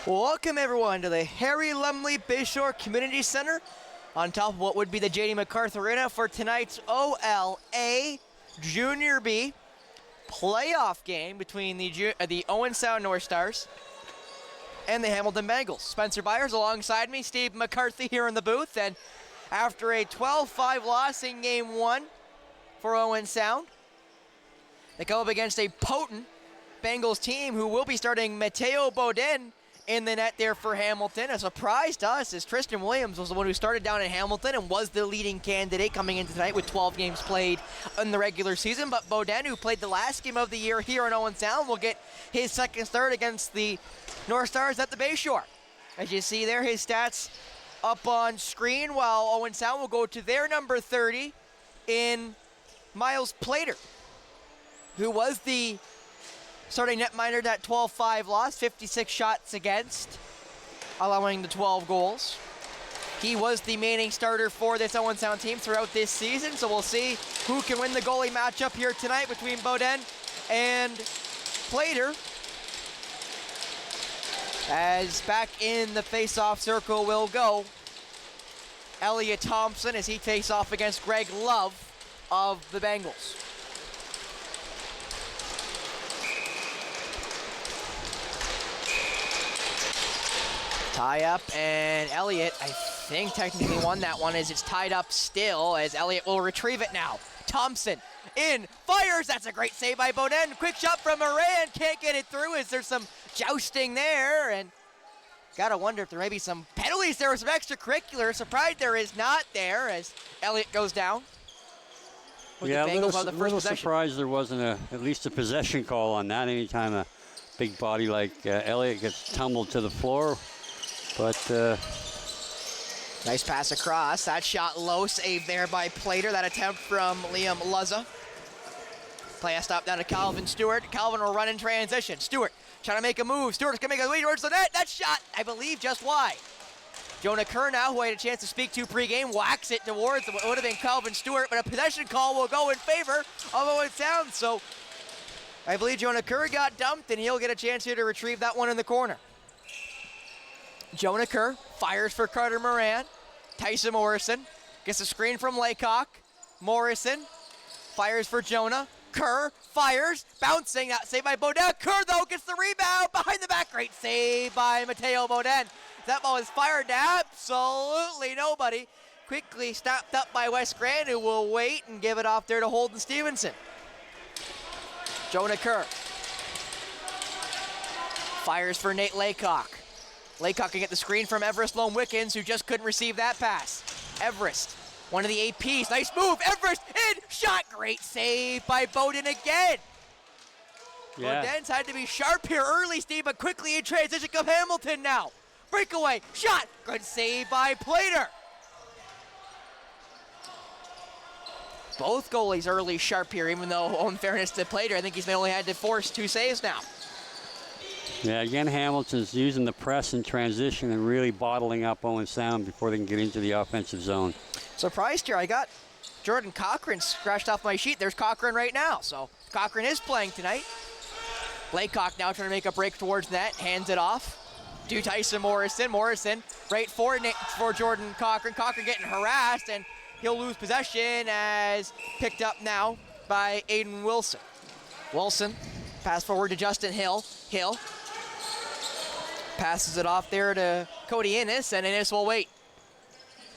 Welcome everyone to the Harry Lumley Bayshore Community Center on top of what would be the J.D. MacArthur Arena for tonight's OLA Junior B playoff game between the Owen Sound North Stars and the Hamilton Bengals. Spencer Byers alongside me, Steve McCarthy here in the booth, and after a 12-5 loss in Game 1 for Owen Sound, they come up against a potent Bengals team who will be starting Mateo Bodin in the net there for Hamilton. A surprise to us is Tristan Williams was the one who started down in Hamilton and was the leading candidate coming into tonight with 12 games played in the regular season. But Bodin, who played the last game of the year here in Owen Sound, will get his second start against the North Stars at the Bayshore. As you see there, his stats up on screen, while Owen Sound will go to their number 30 in Miles Plater, who was the starting netminder that 12-5 loss, 56 shots against, allowing the 12 goals. He was the main starter for this Owen Sound team throughout this season, so we'll see who can win the goalie matchup here tonight between Bodin and Plater. As back in the face-off circle will go Elliot Thompson as he takes off against Greg Love of the Bengals. Tie up, and Elliott, I think, technically won that one as it's tied up still, as Elliott will retrieve it now. Thompson in, fires, that's a great save by Bodin. Quick shot from Moran, can't get it through as there's some jousting there, and gotta wonder if there may be some penalties there or some extracurricular. Surprised there is not there as Elliott goes down. Yeah, a little surprised there wasn't at least a possession call on that. Anytime a big body like Elliott gets tumbled to the floor. But nice pass across. That shot low, saved there by Plater. That attempt from Liam Luzza. Play a stop down to Calvin Stewart. Calvin will run in transition. Stewart trying to make a move. Stewart's going to make a way towards the net. That shot, I believe, just wide. Jonah Kerr now, who I had a chance to speak to pregame, whacks it towards what would have been Calvin Stewart, but a possession call will go in favor of Owen Sound. So I believe Jonah Kerr got dumped, and he'll get a chance here to retrieve that one in the corner. Jonah Kerr fires for Carter Moran. Tyson Morrison gets a screen from Laycock. Morrison fires for Jonah. Kerr fires, bouncing, that save by Bodin. Kerr, though, gets the rebound behind the back. Great save by Mateo Bodin. That ball is fired to absolutely nobody. Quickly snapped up by Wes Grant, who will wait and give it off there to Holden Stevenson. Jonah Kerr fires for Nate Laycock. Laycock can get the screen from Everest Lone Wickens, who just couldn't receive that pass. Everest, one of the APs. Nice move. Everest in. Shot. Great save by Bodin again. Yeah. Bodin's had to be sharp here early, Steve, but quickly in transition comes Hamilton now. Breakaway. Shot. Good save by Plater. Both goalies early sharp here, even though, in fairness to Plater, I think he's only had to force 2 saves now. Yeah, again, Hamilton's using the press in transition and really bottling up Owen Sound before they can get into the offensive zone. Surprised here. I got Jordan Cochran scratched off my sheet. There's Cochran right now. So Cochran is playing tonight. Laycock now trying to make a break towards net. Hands it off to Tyson Morrison. Morrison right for Jordan Cochran. Cochran getting harassed, and he'll lose possession as picked up now by Aiden Wilson. Wilson pass forward to Justin Hill. Hill passes it off there to Cody Innes, and Innes will wait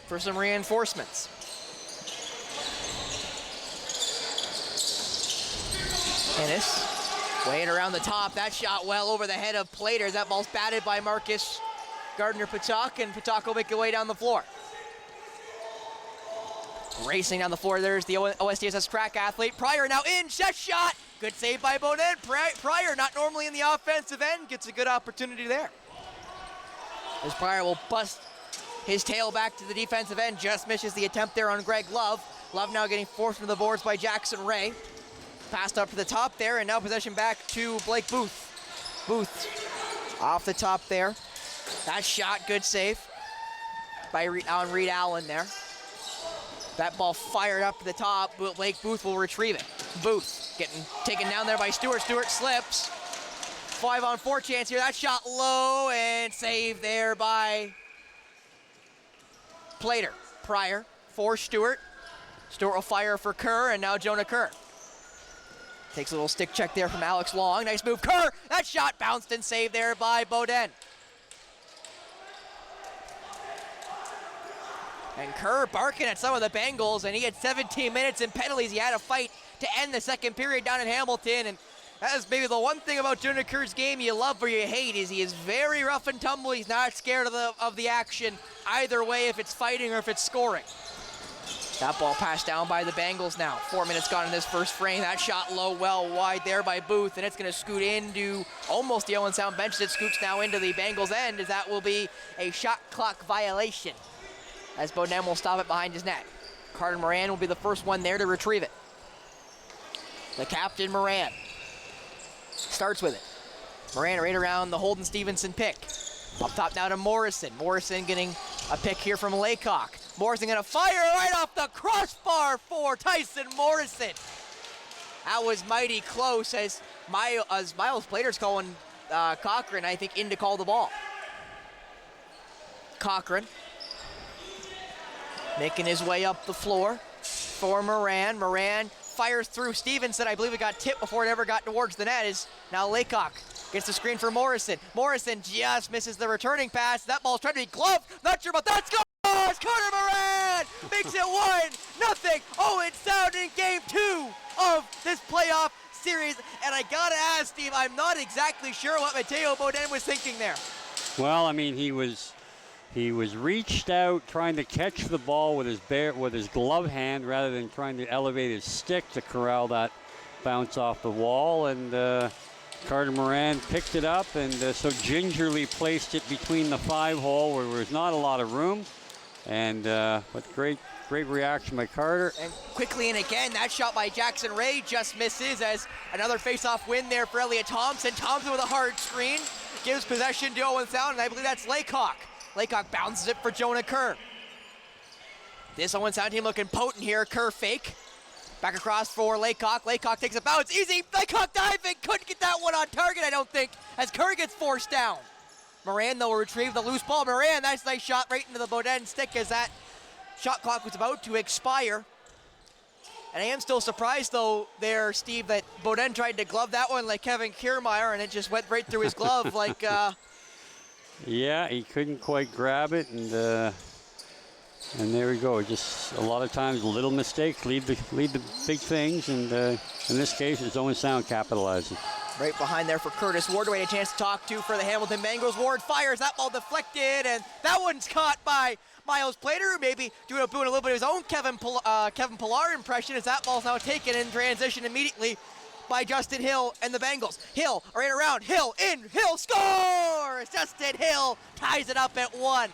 for some reinforcements. Innes weighing around the top. That shot well over the head of Plater. That ball's batted by Marcus Gardner-Patak, and Patak will make a way down the floor. Racing down the floor, there's the OSDSS track athlete. Pryor now in, set shot. Good save by Bodin. Pryor, not normally in the offensive end, gets a good opportunity there. As Pryor will bust his tail back to the defensive end, just misses the attempt there on Greg Love. Love now getting forced from the boards by Jackson Ray. Passed up to the top there, and now possession back to Blake Booth. Booth off the top there. That shot, good save by Reed Allen there. That ball fired up to the top. Blake Booth will retrieve it. Booth getting taken down there by Stewart. Stewart slips. 5-on-4 chance here. That shot low and saved there by Plater. Pryor for Stewart. Stewart will fire for Kerr, and now Jonah Kerr. Takes a little stick check there from Alex Long. Nice move, Kerr. That shot bounced and saved there by Beaudin. And Kerr barking at some of the Bengals, and he had 17 minutes in penalties. He had a fight to end the second period down in Hamilton, and that is maybe the one thing about Jonah Kerr's game you love or you hate is he is very rough and tumble. He's not scared of the action either way, if it's fighting or if it's scoring. That ball passed down by the Bengals now. 4 minutes gone in this first frame. That shot low, well wide there by Booth, and it's going to scoot into almost the Owen Sound bench. It scoots now into the Bengals end, as that will be a shot clock violation, as Beaudin will stop it behind his net. Carter Moran will be the first one there to retrieve it. The captain, Moran, starts with it. Moran right around the Holden Stevenson pick. Up top now to Morrison. Morrison getting a pick here from Laycock. Morrison gonna fire right off the crossbar for Tyson Morrison. That was mighty close, as Miles Plater's calling Cochran, I think, in to call the ball. Cochran making his way up the floor for Moran. Moran fires through Stevenson. I believe it got tipped before it ever got towards the net. Is now Laycock gets the screen for Morrison. Morrison just misses the returning pass. That ball's trying to be gloved. Not sure about that. Scores! Carter Moran makes it 1-0. Owen Sound in game 2 of this playoff series. And I gotta ask, Steve, I'm not exactly sure what Mateo Beaudin was thinking there. Well, I mean, he was reached out trying to catch the ball with his glove hand rather than trying to elevate his stick to corral that bounce off the wall. And Carter Moran picked it up and so gingerly placed it between the 5-hole where there was not a lot of room. And with great reaction by Carter. And quickly and again, that shot by Jackson Ray just misses, as another face-off win there for Elliot Thompson. Thompson with a hard screen gives possession to Owen Sound, and I believe that's Laycock. Laycock bounces it for Jonah Kerr. This Owen Sound team looking potent here. Kerr fake. Back across for Laycock. Laycock takes a bounce. Easy. Laycock diving. Couldn't get that one on target, I don't think, as Kerr gets forced down. Moran, though, will retrieve the loose ball. Moran, that's a nice shot right into the Beaudin stick as that shot clock was about to expire. And I am still surprised, though, there, Steve, that Beaudin tried to glove that one like Kevin Kiermaier, and it just went right through his glove like... Yeah, he couldn't quite grab it, and there we go. Just a lot of times little mistakes lead the big things, and in this case, it's Owen Sound capitalizing. Right behind there for Curtis Ward, who had a chance to talk to for the Hamilton Bengals. Ward fires, that ball deflected, and that one's caught by Miles Plater, who maybe doing a little bit of his own Kevin Pillar impression, as that ball's now taken in transition immediately by Justin Hill and the Bengals. Hill right around, Hill in, Hill scores! Justin Hill ties it up at 1.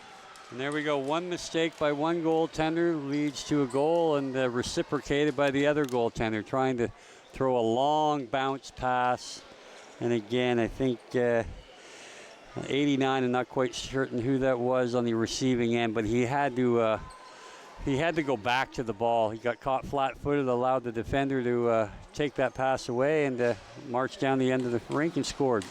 And there we go. One mistake by one goaltender leads to a goal, and reciprocated by the other goaltender, trying to throw a long bounce pass. And again, I think 89, I'm not quite certain who that was on the receiving end, but he had to go back to the ball. He got caught flat-footed, allowed the defender to take that pass away, and march down the end of the rink and scored.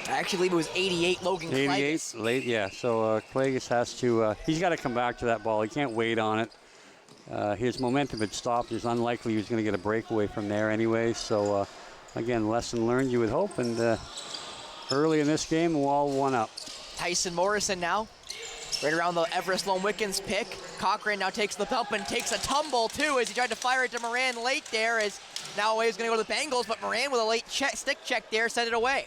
I actually believe it was 88, Logan 88, Klages. late, yeah. So Klages has to, he's got to come back to that ball. He can't wait on it. His momentum had stopped. It's unlikely he was going to get a breakaway from there anyway. So, again, lesson learned, you would hope. And early in this game, we're all one up. Tyson Morrison now, right around the Everest Lone Wickens pick. Cochran now takes the bump and takes a tumble, too, as he tried to fire it to Moran late there, as now he's going to go to the Bengals, but Moran with a late stick check there sent it away.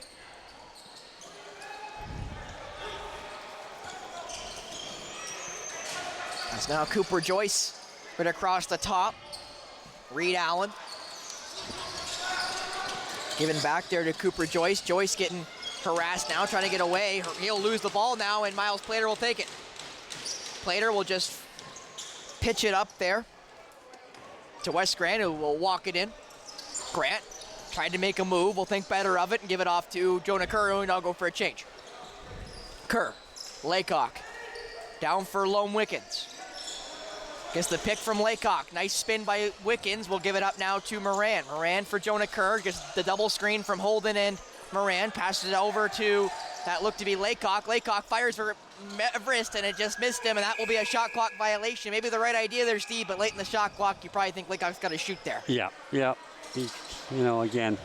That's now Cooper Joyce right across the top. Reed Allen giving back there to Cooper Joyce. Joyce getting harassed now, trying to get away. He'll lose the ball now, and Miles Plater will take it. Plater will just pitch it up there to Wes Grant, who will walk it in. Grant tried to make a move. Will think better of it and give it off to Jonah Kerr, and I'll go for a change. Kerr, Laycock, down for Lone Wickens. Gets the pick from Laycock. Nice spin by Wickens. We'll give it up now to Moran. Moran for Jonah Kerr. Gets the double screen from Holden and Moran passes it over to that looked to be Laycock. Laycock fires for wrist, and it just missed him, and that will be a shot clock violation. Maybe the right idea there, Steve, but late in the shot clock, you probably think Laycock's got to shoot there. Yeah. Again,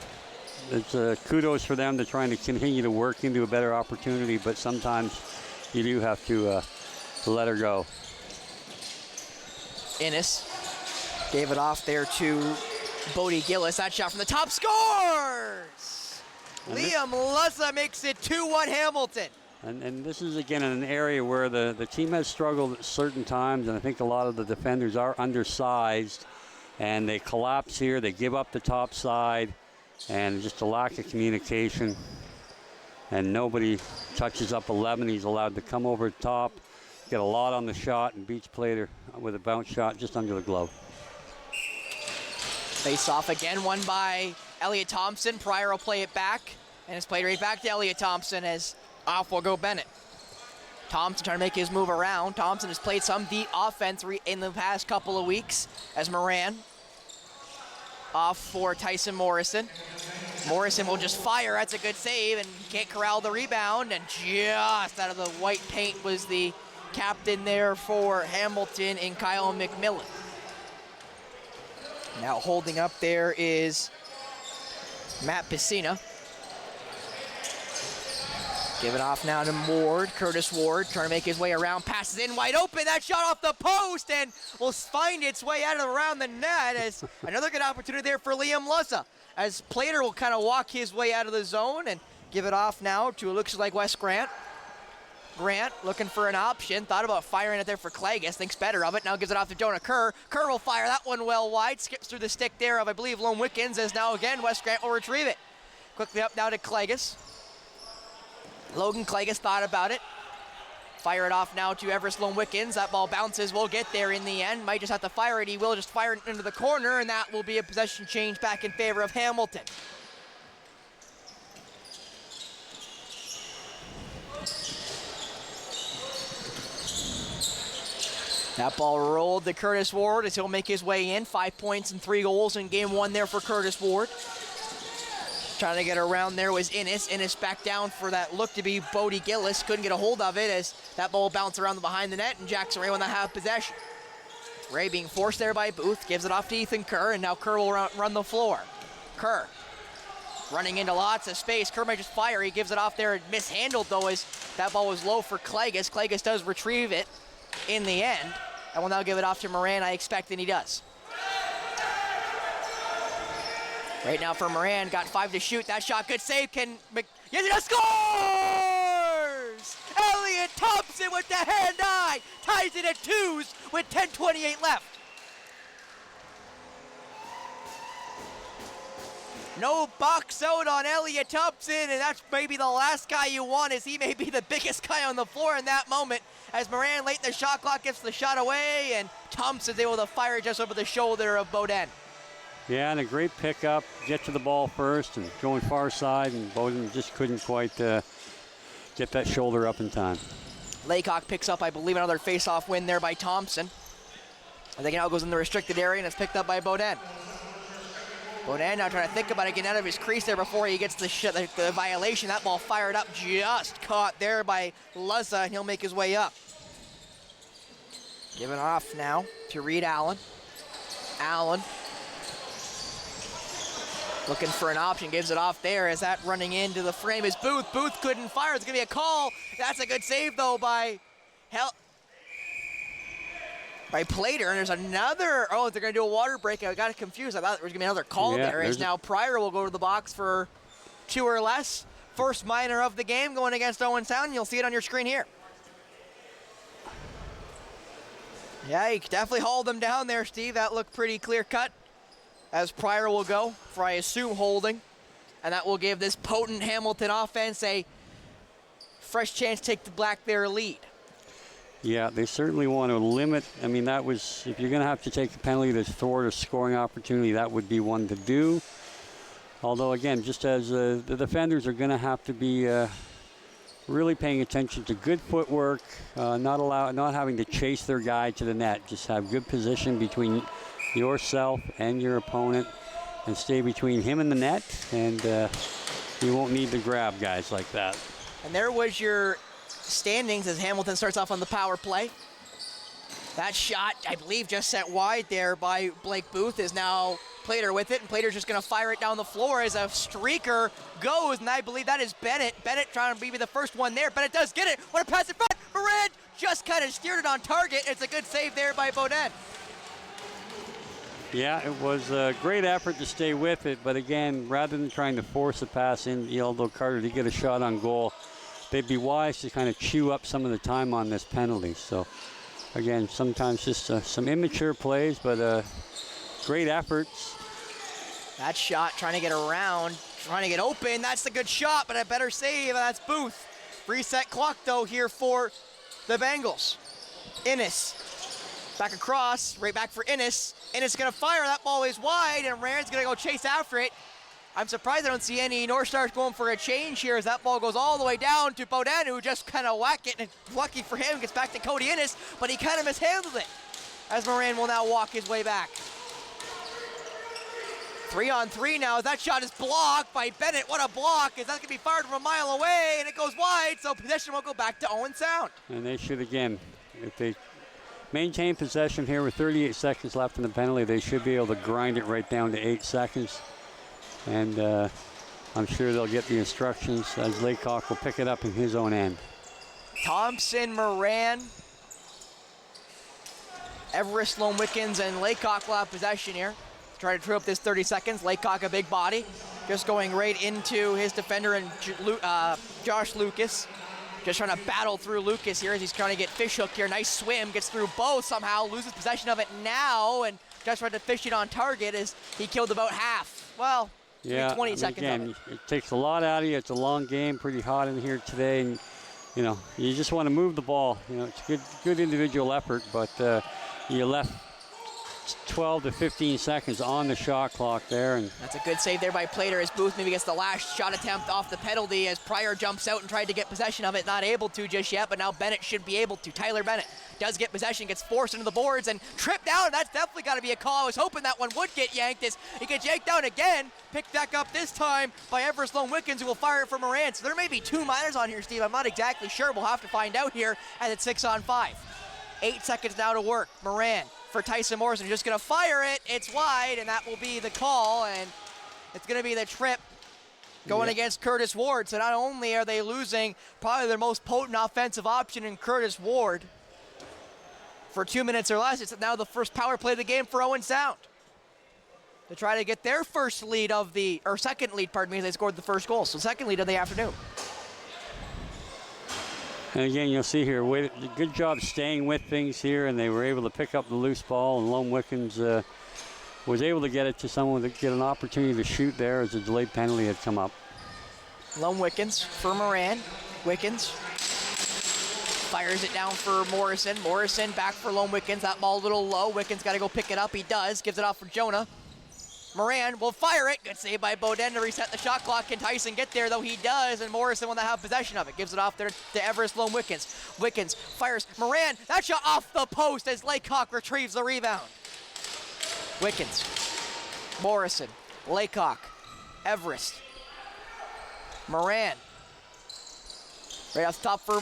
it's kudos for them to trying to continue to work into a better opportunity, but sometimes you do have to let her go. Innes gave it off there to Bodie Gillis. That shot from the top scores! Liam Lussa makes it 2-1 Hamilton. And this is, again, in an area where the team has struggled at certain times, and I think a lot of the defenders are undersized, and they collapse here. They give up the top side, and just a lack of communication. And nobody touches up 11. He's allowed to come over top, get a lot on the shot, and beats Plater with a bounce shot just under the glove. Face off again, won by Elliot Thompson. Pryor will play it back, and it's played right back to Elliot Thompson as off will go Bennett. Thompson trying to make his move around. Thompson has played some deep offense in the past couple of weeks as Moran off for Tyson Morrison. Morrison will just fire. That's a good save, and can't corral the rebound, and just out of the white paint was the captain there for Hamilton and Kyle McMillan. Now holding up there is Matt Piscina. Give it off now to Ward, Curtis Ward, trying to make his way around, passes in wide open, that shot off the post, and will find its way out of around the net as another good opportunity there for Liam Lussa, as Plater will kind of walk his way out of the zone and give it off now to, it looks like Wes Grant. Grant looking for an option, thought about firing it there for Klages, thinks better of it, now gives it off to Jonah Kerr. Kerr will fire that one well wide, skips through the stick there of, I believe, Lone Wickens, as now again Wes Grant will retrieve it. Quickly up now to Klages. Logan Klages thought about it. Fire it off now to Everest Lone Wickens. That ball bounces, will get there in the end. Might just have to fire it. He will just fire it into the corner, and that will be a possession change back in favor of Hamilton. That ball rolled to Curtis Ward as he'll make his way in. 5 points and 3 goals in game 1 there for Curtis Ward. Trying to get around there was Innes. Innes back down for that look to be Bodie Gillis. Couldn't get a hold of it as that ball bounced around the behind the net, and Jackson Ray will not have possession. Ray being forced there by Booth, gives it off to Ethan Kerr, and now Kerr will run the floor. Kerr running into lots of space. Kerr might just fire. He gives it off there, mishandled though as that ball was low for Klages. Klages does retrieve it in the end, and will now give it off to Moran. I expect that he does. Right now for Moran, got 5 to shoot. That shot, good save. Yes, scores! Elliot Thompson with the hand-eye ties it at 2s with 10:28 left. No box out on Elliot Thompson, and that's maybe the last guy you want, as he may be the biggest guy on the floor in that moment. As Moran late in the shot clock gets the shot away, and Thompson's able to fire just over the shoulder of Beaudin. Yeah, and a great pickup. Get to the ball first and going far side, and Beaudin just couldn't quite get that shoulder up in time. Laycock picks up, I believe, another face-off win there by Thompson. I think now goes in the restricted area, and it's picked up by Beaudin. Beaudin now trying to think about it, getting out of his crease there before he gets the violation. That ball fired up, just caught there by Lussa, and he'll make his way up. Giving off now to Reed Allen. Allen looking for an option, gives it off there as that running into the frame is Booth. Booth couldn't fire, it's gonna be a call. That's a good save though by Plater, and there's another, they're gonna do a water break. I got confused, I thought there was gonna be another call there, as now Pryor will go to the box for 2 or less. First minor of the game going against Owen Sound, you'll see it on your screen here. Yeah, you definitely hauled them down there, Steve. That looked pretty clear cut. As Pryor will go for, I assume, holding. And that will give this potent Hamilton offense a fresh chance to take the Black Bear lead. Yeah, they certainly want to limit. I mean, that was, if you're going to have to take a penalty to thwart a scoring opportunity, that would be one to do. Although, again, just as the defenders are going to have to be really paying attention to good footwork, not having to chase their guy to the net. Just have good position between yourself and your opponent, and stay between him and the net, and he won't need to grab guys like that. And there was your standings as Hamilton starts off on the power play. That shot, I believe, just sent wide there by Blake Booth is now Plater with it, and Plater's just going to fire it down the floor as a streaker goes, and I believe that is Bennett. Bennett trying to be the first one there. Bennett does get it. What a pass in front. Moran just kind of steered it on target. It's a good save there by Beaudin. Yeah, it was a great effort to stay with it, but again, rather than trying to force a pass in, although Carter did get a shot on goal, they'd be wise to kind of chew up some of the time on this penalty. So, again, sometimes just some immature plays, but great efforts. That shot trying to get around, trying to get open. That's a good shot, but a better save. That's Booth. Reset clock, though, here for the Bengals. Innes back across, right back for Innes. Innes going to fire. That ball is wide, and Rand's going to go chase after it. I'm surprised I don't see any North Stars going for a change here as that ball goes all the way down to Beaudin, who just kind of whack it, and lucky for him, gets back to Cody Innes, but he kind of mishandled it as Moran will now walk his way back. 3-on-3 now as that shot is blocked by Bennett. What a block, as that can be fired from a mile away, and it goes wide, so possession will go back to Owen Sound. And they should, again, if they maintain possession here with 38 seconds left in the penalty, they should be able to grind it right down to 8 seconds. And I'm sure they'll get the instructions as Laycock will pick it up in his own end. Thompson, Moran, Everest, Lone Wickens, and Laycock will have possession here. Try to true up this 30 seconds. Laycock, a big body, just going right into his defender and Josh Lucas. Just trying to battle through Lucas here as he's trying to get fish hooked here. Nice swim, gets through both somehow, loses possession of it now, and just tried to fish it on target as he killed about half. Well, yeah, 20 seconds again, of it. It takes a lot out of you. It's a long game, pretty hot in here today, and you just want to move the ball. It's good individual effort, but you left 12 to 15 seconds on the shot clock there. And that's a good save there by Plater as Booth maybe gets the last shot attempt off the penalty as Pryor jumps out and tried to get possession of it. Not able to just yet, but now Bennett should be able to. Tyler Bennett does get possession, gets forced into the boards and tripped down. That's definitely got to be a call. I was hoping that one would get yanked as he gets yanked down again. Picked back up this time by Everest Lone Wickens, who will fire it for Moran. So there may be 2 minors on here, Steve. I'm not exactly sure. We'll have to find out here as it's 6-on-5. 8 seconds now to work. Moran for Tyson Morrison, just going to fire it. It's wide, and that will be the call, and it's going to be the trip going against Curtis Ward. So not only are they losing probably their most potent offensive option in Curtis Ward for 2 minutes or less, it's now the first power play of the game for Owen Sound to try to get their first lead second lead, pardon me, as they scored the first goal. So second lead of the afternoon. And again, you'll see here, good job staying with things here, and they were able to pick up the loose ball, and Lone Wickens was able to get it to someone to get an opportunity to shoot there as a delayed penalty had come up. Lone Wickens for Moran. Wickens fires it down for Morrison. Morrison back for Lone Wickens. That ball a little low. Wickens got to go pick it up. He does. Gives it off for Jonah. Moran will fire it. Good save by Beaudin to reset the shot clock. Can Tyson get there, though? He does, and Morrison will now have possession of it. Gives it off there to Everest Lone Wickens. Wickens fires. Moran, that shot off the post as Laycock retrieves the rebound. Wickens, Morrison, Laycock, Everest, Moran. Right off the top for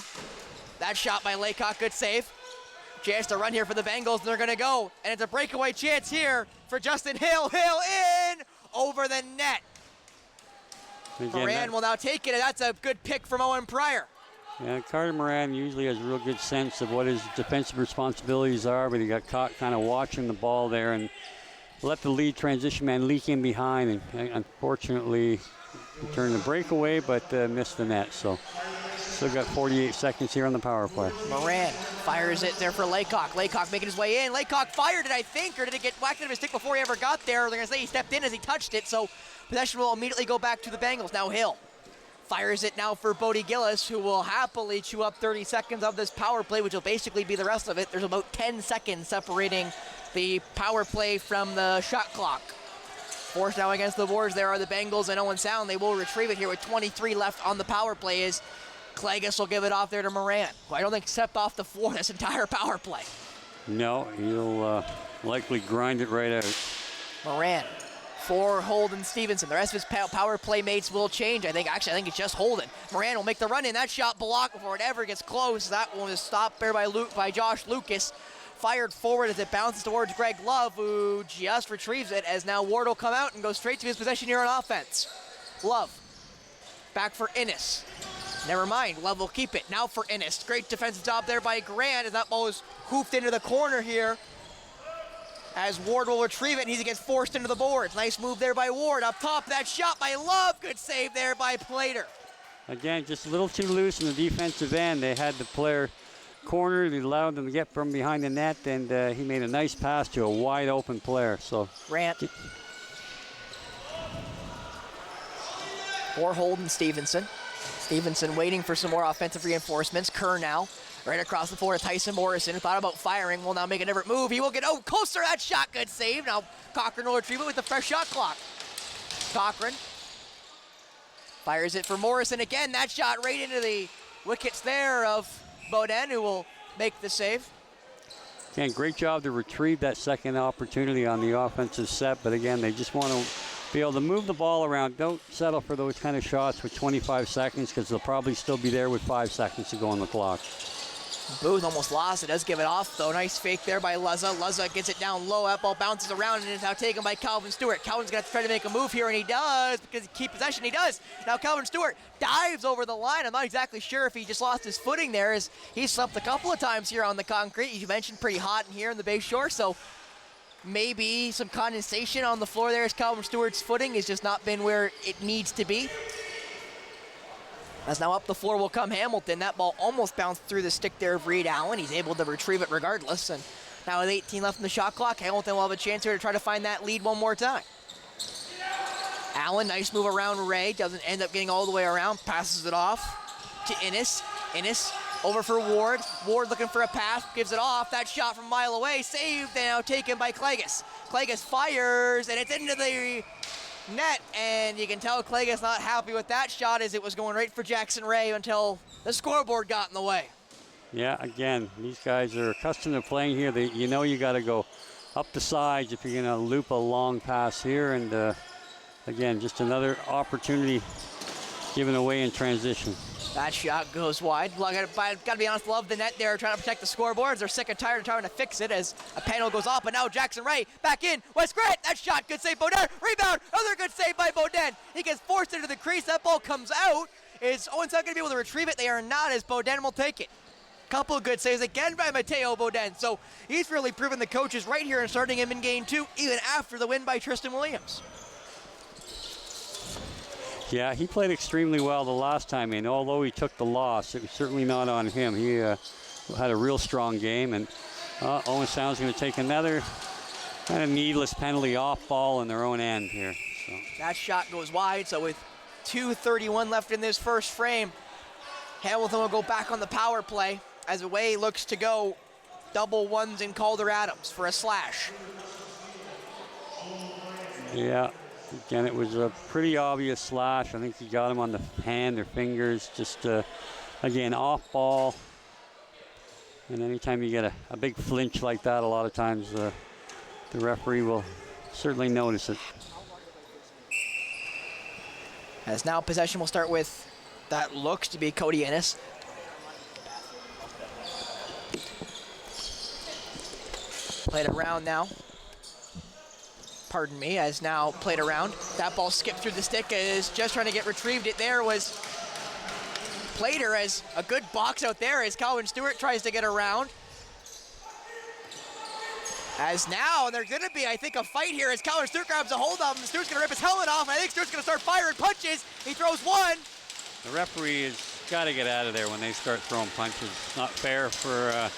that shot by Laycock. Good save. Chance to run here for the Bengals, and they're going to go. And it's a breakaway chance here for Justin Hill. Hill in over the net. Again, Moran will now take it, and that's a good pick from Owen Pryor. Yeah, Carter Moran usually has a real good sense of what his defensive responsibilities are, but he got caught kind of watching the ball there and let the lead transition man leak in behind, and unfortunately turned the breakaway, but missed the net. So still got 48 seconds here on the power play. Moran fires it there for Laycock. Laycock making his way in. Laycock fired it, I think, or did it get whacked into his stick before he ever got there? They're going to say he stepped in as he touched it, so possession will immediately go back to the Bengals. Now Hill fires it now for Bodie Gillis, who will happily chew up 30 seconds of this power play, which will basically be the rest of it. There's about 10 seconds separating the power play from the shot clock. Forced now against the boards there are the Bengals and Owen Sound. They will retrieve it here with 23 left on the power play as Klages will give it off there to Moran, who I don't think stepped off the floor this entire power play. No, he'll likely grind it right out. Moran for Holden Stevenson. The rest of his power play mates will change. I think it's just Holden. Moran will make the run in. That shot blocked before it ever gets close. That one is stopped there by Josh Lucas. Fired forward as it bounces towards Greg Love, who just retrieves it, as now Ward will come out and go straight to his possession here on offense. Love. Back for Innes. Never mind, Love will keep it. Now for Innes. Great defensive job there by Grant as that ball is hoofed into the corner here. As Ward will retrieve it, and he gets forced into the boards. Nice move there by Ward. Up top, that shot by Love. Good save there by Plater. Again, just a little too loose in the defensive end. They had the player cornered. He allowed them to get from behind the net, and he made a nice pass to a wide open player. So Grant. For Holden Stevenson. Stevenson waiting for some more offensive reinforcements. Kerr now. Right across the floor to Tyson Morrison. Thought about firing. Will now make a different move. He will get closer. That shot. Good save. Now Cochran will retrieve it with the fresh shot clock. Cochran fires it for Morrison again. That shot right into the wickets there of Beaudin, who will make the save. Again, great job to retrieve that second opportunity on the offensive set. But again, they just want to be able to move the ball around. Don't settle for those kind of shots with 25 seconds because they'll probably still be there with 5 seconds to go on the clock. Booth almost lost it. Does give it off, though. Nice fake there by Luzza. Luzza gets it down low. That ball bounces around and is now taken by Calvin Stewart. Calvin's going to try to make a move here, and he does because he keeps possession. He does. Now Calvin Stewart dives over the line. I'm not exactly sure if he just lost his footing there, as he slept a couple of times here on the concrete. You mentioned pretty hot in here in the Bayshore, so maybe some condensation on the floor there as Calvin Stewart's footing has just not been where it needs to be. As now up the floor will come Hamilton. That ball almost bounced through the stick there of Reed Allen. He's able to retrieve it regardless. And now with 18 left in the shot clock, Hamilton will have a chance here to try to find that lead one more time. Allen, nice move around Ray. Doesn't end up getting all the way around. Passes it off to Innes. Innes over for Ward. Ward looking for a pass. Gives it off. That shot from a mile away. Saved now taken by Klages. Klages fires, and it's into the net, and you can tell Klages not happy with that shot as it was going right for Jackson Ray until the scoreboard got in the way. Yeah, again, these guys are accustomed to playing here. You know you got to go up the sides if you're going to loop a long pass here, and again, just another opportunity given away in transition. That shot goes wide. Got to be honest, love the net there trying to protect the scoreboards. They're sick and tired of trying to fix it as a panel goes off, but now Jackson Ray back in. Wes Grant, that shot, good save, Beaudin. Rebound, another good save by Beaudin. He gets forced into the crease. That ball comes out. Is Owen's not going to be able to retrieve it? They are not, as Beaudin will take it. Couple of good saves again by Mateo Beaudin. So he's really proven the coaches right here and starting him in game 2, even after the win by Tristan Williams. Yeah, he played extremely well the last time in. Although he took the loss, it was certainly not on him. He had a real strong game, and Owen Sound's going to take another kind of needless penalty off ball in their own end here. So. That shot goes wide, so with 2:31 left in this first frame, Hamilton will go back on the power play as away looks to go double ones in Calder Adams for a slash. Yeah. Again, it was a pretty obvious slash. I think he got him on the hand or fingers. Just, again, off ball. And anytime you get a big flinch like that, a lot of times the referee will certainly notice it. As now possession will start with, that looks to be Cody Innes. Played around now. Pardon me, as now played around. That ball skipped through the stick, is just trying to get retrieved. It there was Plater, as a good box out there as Calvin Stewart tries to get around. As now, there's going to be, I think, a fight here as Calvin Stewart grabs a hold of him. Stewart's going to rip his helmet off, and I think Stewart's going to start firing punches. He throws one. The referee has got to get out of there when they start throwing punches. It's not fair for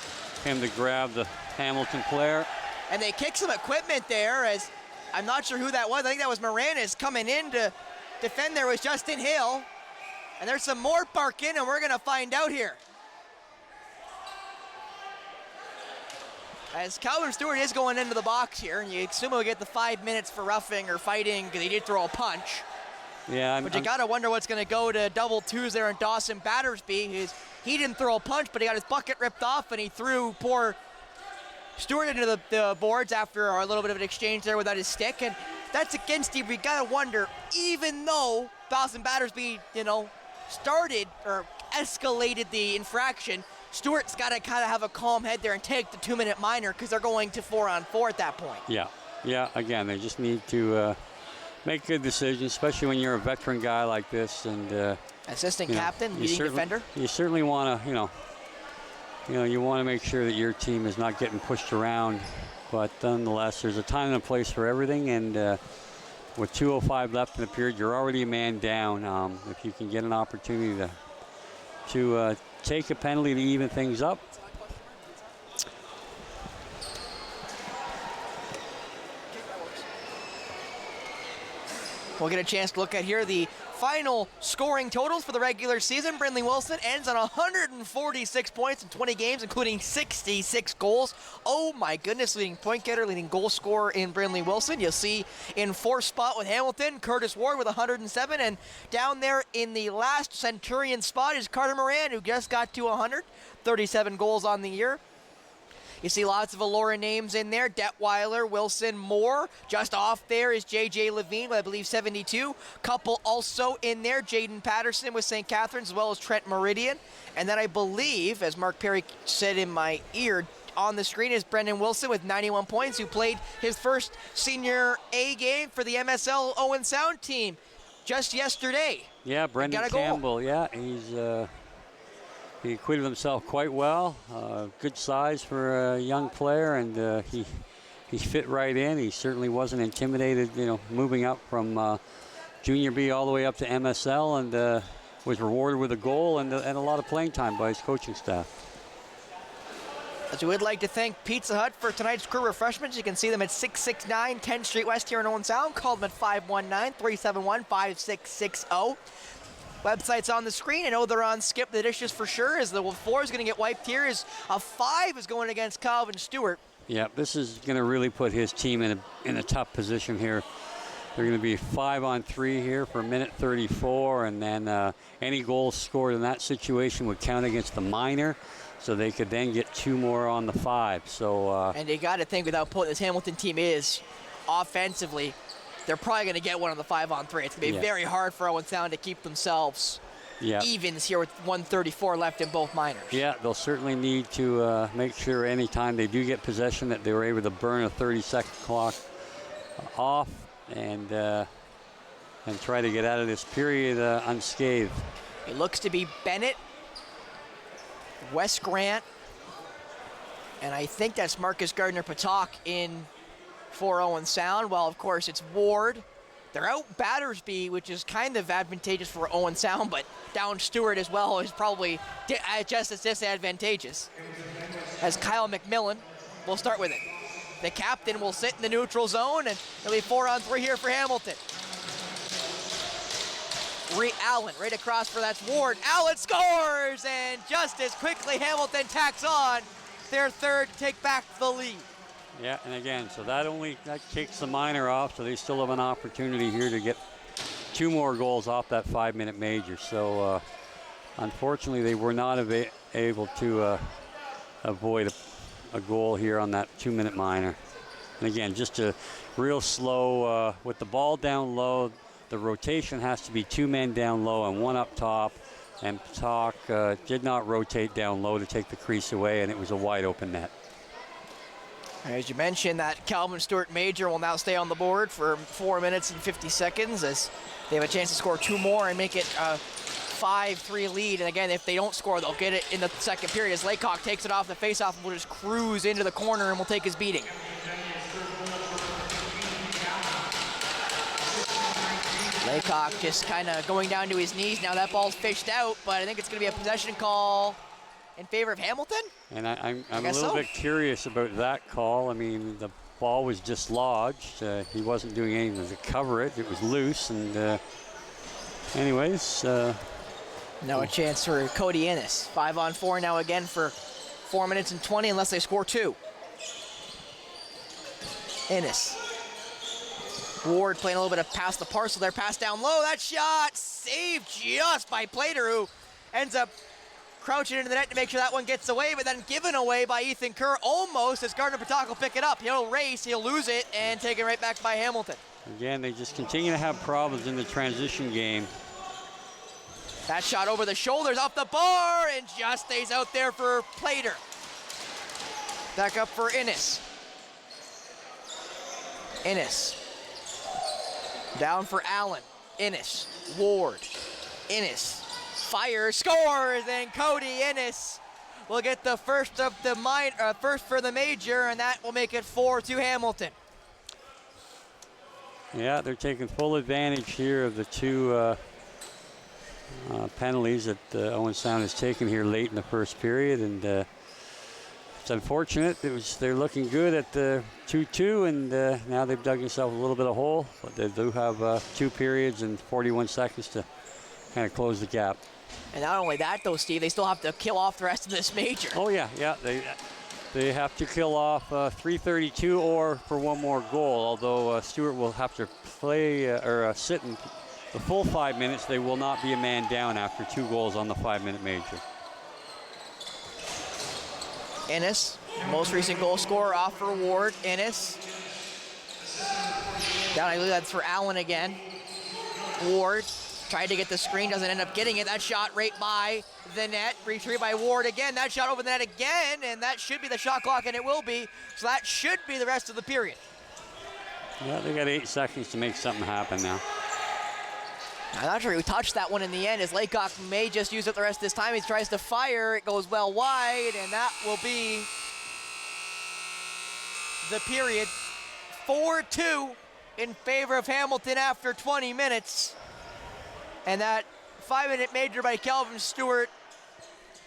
him to grab the Hamilton player. And they kick some equipment there, as I'm not sure who that was. I think that was Moranis coming in to defend. There was Justin Hill. And there's some more barking, and we're going to find out here. As Calvin Stewart is going into the box here, and you assume he'll get the 5 minutes for roughing or fighting because he did throw a punch. Yeah, but you got to wonder what's going to go to double twos there in Dawson Battersby. He didn't throw a punch, but he got his bucket ripped off, and he threw poor Stewart into the boards after a little bit of an exchange there without his stick. And that's against you. We got to wonder, even though Boston Battersby, started or escalated the infraction, Stewart's got to kind of have a calm head there and take the 2-minute minor because they're going to 4-on-4 at that point. Yeah, again, they just need to make good decisions, especially when you're a veteran guy like this. And assistant captain, leading defender. You certainly want to, you want to make sure that your team is not getting pushed around. But nonetheless, there's a time and a place for everything. And with 2:05 left in the period, you're already a man down. If you can get an opportunity to take a penalty to even things up. We'll get a chance to look at here the final scoring totals for the regular season. Brindley Wilson ends on 146 points in 20 games, including 66 goals. Oh my goodness, leading point getter, leading goal scorer in Brindley Wilson. You'll see in fourth spot with Hamilton, Curtis Ward with 107. And down there in the last Centurion spot is Carter Moran, who just got to 137 goals on the year. You see lots of Allura names in there. Detweiler, Wilson, Moore. Just off there is J.J. Levine with, I believe, 72. Couple also in there. Jaden Patterson with St. Catharines, as well as Trent Meridian. And then I believe, as Mark Perry said in my ear, on the screen is Brendan Wilson with 91 points, who played his first Senior A game for the MSL Owen Sound team just yesterday. Yeah, Brendan Campbell. Yeah, he acquitted himself quite well. Good size for a young player, and he fit right in. He certainly wasn't intimidated, moving up from Junior B all the way up to MSL, and was rewarded with a goal and a lot of playing time by his coaching staff. As we would like to thank Pizza Hut for tonight's crew refreshments. You can see them at 669 10th Street West here in Owen Sound. Call them at 519-371-5660. Website's on the screen. I know they're on skip the dishes for sure, as the floor is going to get wiped here. As a 5 is going against Calvin Stewart. Yeah, this is going to really put his team in a tough position here. They're going to be 5-on-3 here for a minute 34, and then any goals scored in that situation would count against the minor, so they could then get 2 more on the 5. So and you got to think, without putting this Hamilton team is offensively, they're probably going to get one on the 5-on-3. It's going to be very hard for Owen Sound to keep themselves evens here with 134 left in both minors. Yeah, they'll certainly need to make sure any time they do get possession that they were able to burn a 30-second clock off and try to get out of this period unscathed. It looks to be Bennett, Wes Grant, and I think that's Marcus Gardner-Patak in for Owen Sound. Well, of course, it's Ward. They're out Battersby, which is kind of advantageous for Owen Sound, but down Stewart as well is probably just as disadvantageous. As Kyle McMillan will start with it. The captain will sit in the neutral zone, and it'll be 4-on-3 here for Hamilton. Allen right across for that's Ward. Allen scores, and just as quickly Hamilton tacks on their third to take back the lead. Yeah, and again, so that kicks the minor off, so they still have an opportunity here to get 2 more goals off that 5-minute major. So unfortunately, they were not able to avoid a goal here on that 2-minute minor. And again, just a real slow, with the ball down low, the rotation has to be 2 men down low and 1 up top. And Patak did not rotate down low to take the crease away, and it was a wide open net. As you mentioned, that Calvin Stewart major will now stay on the board for 4 minutes and 50 seconds as they have a chance to score 2 more and make it a 5-3 lead. And again, if they don't score, they'll get it in the second period as Laycock takes it off the faceoff and will just cruise into the corner and will take his beating. Laycock just kind of going down to his knees. Now that ball's fished out, but I think it's going to be a possession call in favor of Hamilton? And I'm a little bit curious about that call. I mean, the ball was dislodged. He wasn't doing anything to cover it. It was loose. And anyways. Now a chance for Cody Innes. 5-on-4 now again for 4 minutes and 20 unless they score 2. Innes. Ward playing a little bit of pass the parcel there. Pass down low. That shot saved just by Plater, who ends up crouching into the net to make sure that one gets away, but then given away by Ethan Kerr almost as Gardner-Patak will pick it up. He'll race, he'll lose it, and take it right back by Hamilton. Again, they just continue to have problems in the transition game. That shot over the shoulders, off the bar, and just stays out there for Plater. Back up for Innes. Innes. Down for Allen. Innes. Ward. Innes. Fires, scores, and Cody Innes will get the first of the first for the major, and that will make it 4-2 Hamilton. Yeah, they're taking full advantage here of the two penalties that Owen Sound has taken here late in the first period, and it's unfortunate. They're looking good at the 2-2, and now they've dug themselves a little bit of hole, but they do have 2 periods and 41 seconds to kind of close the gap. And not only that, though, Steve, they still have to kill off the rest of this major. Oh yeah, they have to kill off 3:32 or for one more goal. Although Stewart will have to play or sit in the full 5 minutes, they will not be a man down after 2 goals on the 5-minute major. Innes, most recent goal scorer, off for Ward. Innes. Down, I believe that's for Allen again. Ward tried to get the screen, doesn't end up getting it. That shot right by the net. Retrieved by Ward again. That shot over the net again, and that should be the shot clock, and it will be. So that should be the rest of the period. Yeah, they got 8 seconds to make something happen now. I'm not sure who touched that one in the end, as Laycock may just use it the rest of this time. He tries to fire, it goes well wide, and that will be the period. 4-2 in favor of Hamilton after 20 minutes. And that 5-minute major by Kelvin Stewart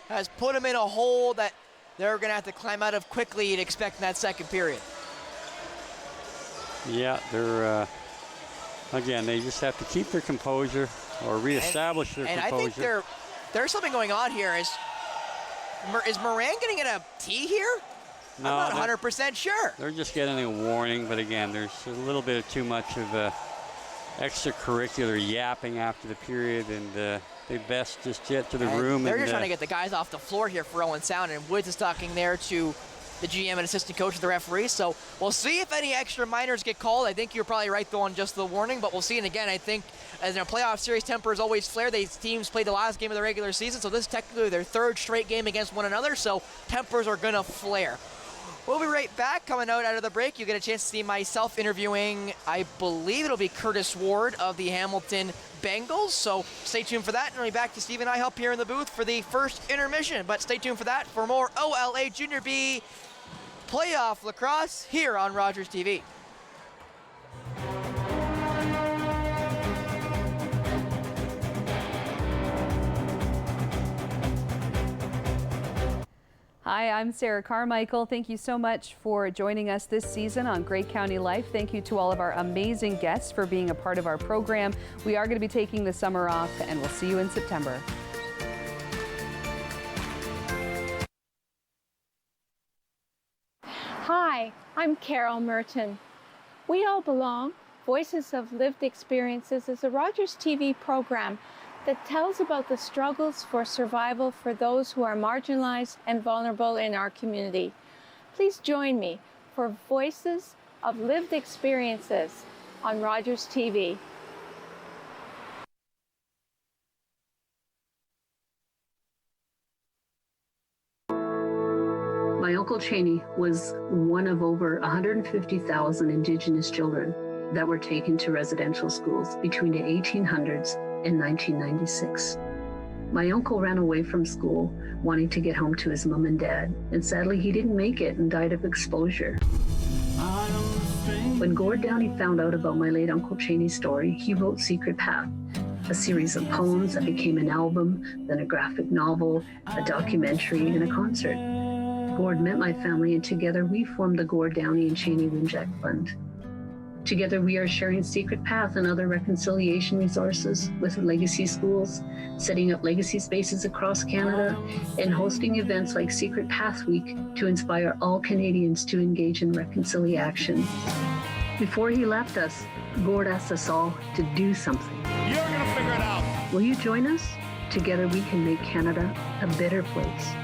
has put them in a hole that they're going to have to climb out of quickly, you'd expect, in that second period. Yeah, they're, again, they just have to keep their composure or reestablish their composure. And I think there's something going on here. Is Moran getting a tee here? No, I'm not 100% sure. They're just getting a warning, but again, there's a little bit of too much of extracurricular yapping after the period, and they best just get to the room. They're just trying to get the guys off the floor here for Owen Sound, and Woods is talking there to the GM and assistant coach of the referee. So we'll see if any extra minors get called. I think you're probably right, though, on just the warning, but we'll see. And again, I think as in a playoff series, tempers always flare. These teams played the last game of the regular season, so this is technically their 3rd straight game against one another, so tempers are going to flare. We'll be right back. Coming out of the break, you get a chance to see myself interviewing, I believe it'll be Curtis Ward of the Hamilton Bengals. So stay tuned for that. And we'll be back to Steve and I help here in the booth for the first intermission. But stay tuned for that for more OLA Junior B playoff lacrosse here on Rogers TV. Hi, I'm Sarah Carmichael. Thank you so much for joining us this season on Great County Life. Thank you to all of our amazing guests for being a part of our program. We are going to be taking the summer off, and we'll see you in September. Hi, I'm Carol Merton. We All Belong, Voices of Lived Experiences is a Rogers TV program that tells about the struggles for survival for those who are marginalized and vulnerable in our community. Please join me for Voices of Lived Experiences on Rogers TV. My Uncle Cheney was one of over 150,000 Indigenous children that were taken to residential schools between the 1800s and 1996. My uncle ran away from school wanting to get home to his mom and dad, and sadly he didn't make it and died of exposure. When Gord Downey found out about my late Uncle Cheney's story, he wrote Secret Path, a series of poems that became an album, then a graphic novel, a documentary, and a concert. Gord met my family, and together we formed the Gord Downey and Cheney Winjack Fund. Together, we are sharing Secret Path and other reconciliation resources with legacy schools, setting up legacy spaces across Canada, and hosting events like Secret Path Week to inspire all Canadians to engage in reconciliation. Before he left us, Gord asked us all to do something. You're gonna figure it out. Will you join us? Together, we can make Canada a better place.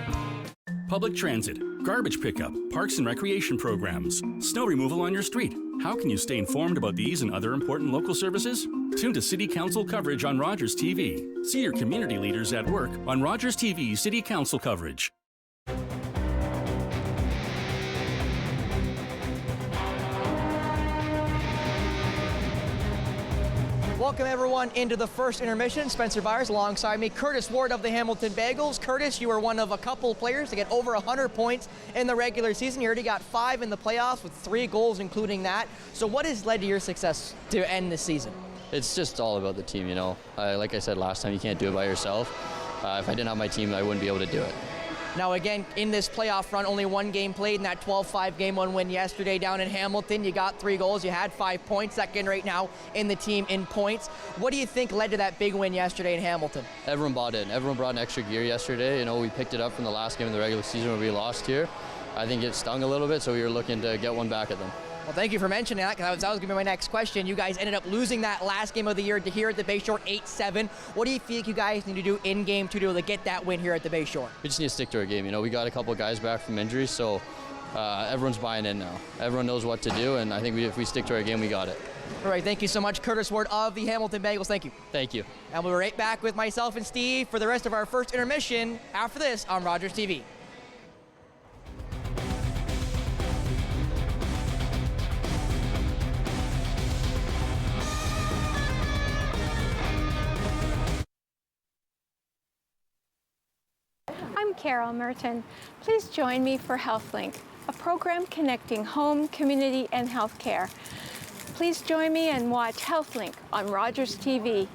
Public transit, garbage pickup, parks and recreation programs, snow removal on your street. How can you stay informed about these and other important local services? Tune to City Council coverage on Rogers TV. See your community leaders at work on Rogers TV City Council coverage. Welcome everyone into the first intermission. Spencer Byers alongside me, Curtis Ward of the Hamilton Bengals. Curtis, you were one of a couple players to get over 100 points in the regular season. You already got 5 in the playoffs with 3 goals including that. So what has led to your success to end this season? It's just all about the team, you know. Like I said last time, you can't do it by yourself. If I didn't have my team, I wouldn't be able to do it. Now again, in this playoff run, only 1 game played in that 12-5 game 1 win yesterday down in Hamilton. You got 3 goals, you had 5 points, second right now in the team in points. What do you think led to that big win yesterday in Hamilton? Everyone bought in. Everyone brought an extra gear yesterday. You know, we picked it up from the last game of the regular season where we lost here. I think it stung a little bit, so we were looking to get one back at them. Well, thank you for mentioning that, because that was going to be my next question. You guys ended up losing that last game of the year here at the Bayshore 8-7. What do you think you guys need to do in game 2 to get that win here at the Bayshore? We just need to stick to our game. You know, we got a couple of guys back from injuries, so everyone's buying in now. Everyone knows what to do, and I think if we stick to our game, we got it. All right, thank you so much, Curtis Ward of the Hamilton Bengals. Thank you. Thank you. And we'll be right back with myself and Steve for the rest of our first intermission after this on Rogers TV. I'm Carol Merton. Please join me for HealthLink, a program connecting home, community, and healthcare. Please join me and watch HealthLink on Rogers TV.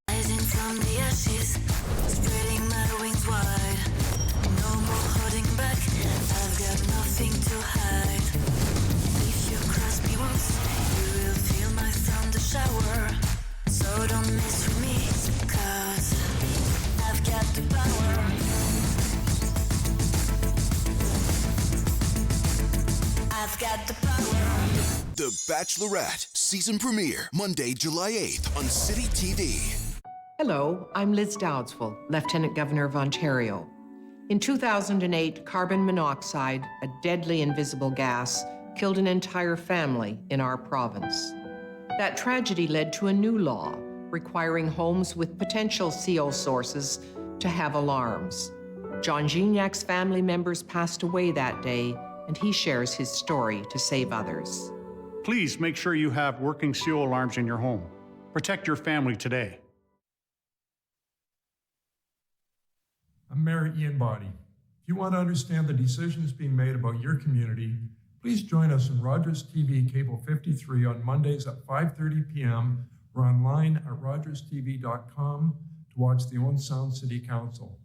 Rising from the ashes, spreading my wings wide. No more holding back, I've got nothing to hide. If you cross me once, you will feel my thunder shower. So don't mess with me, 'cause I've got the power. I've got the power. The Bachelorette season premiere Monday, July 8th on City TV. Hello, I'm Liz Dowdswell, Lieutenant Governor of Ontario. In 2008, carbon monoxide, a deadly invisible gas, killed an entire family in our province. That tragedy led to a new law requiring homes with potential CO sources to have alarms. John Gignac's family members passed away that day, and he shares his story to save others. Please make sure you have working CO alarms in your home. Protect your family today. I'm Mayor Ian Body. If you want to understand the decisions being made about your community, please join us on Rogers TV Cable 53 on Mondays at 5:30 p.m. or online at rogerstv.com to watch the Owen Sound City Council.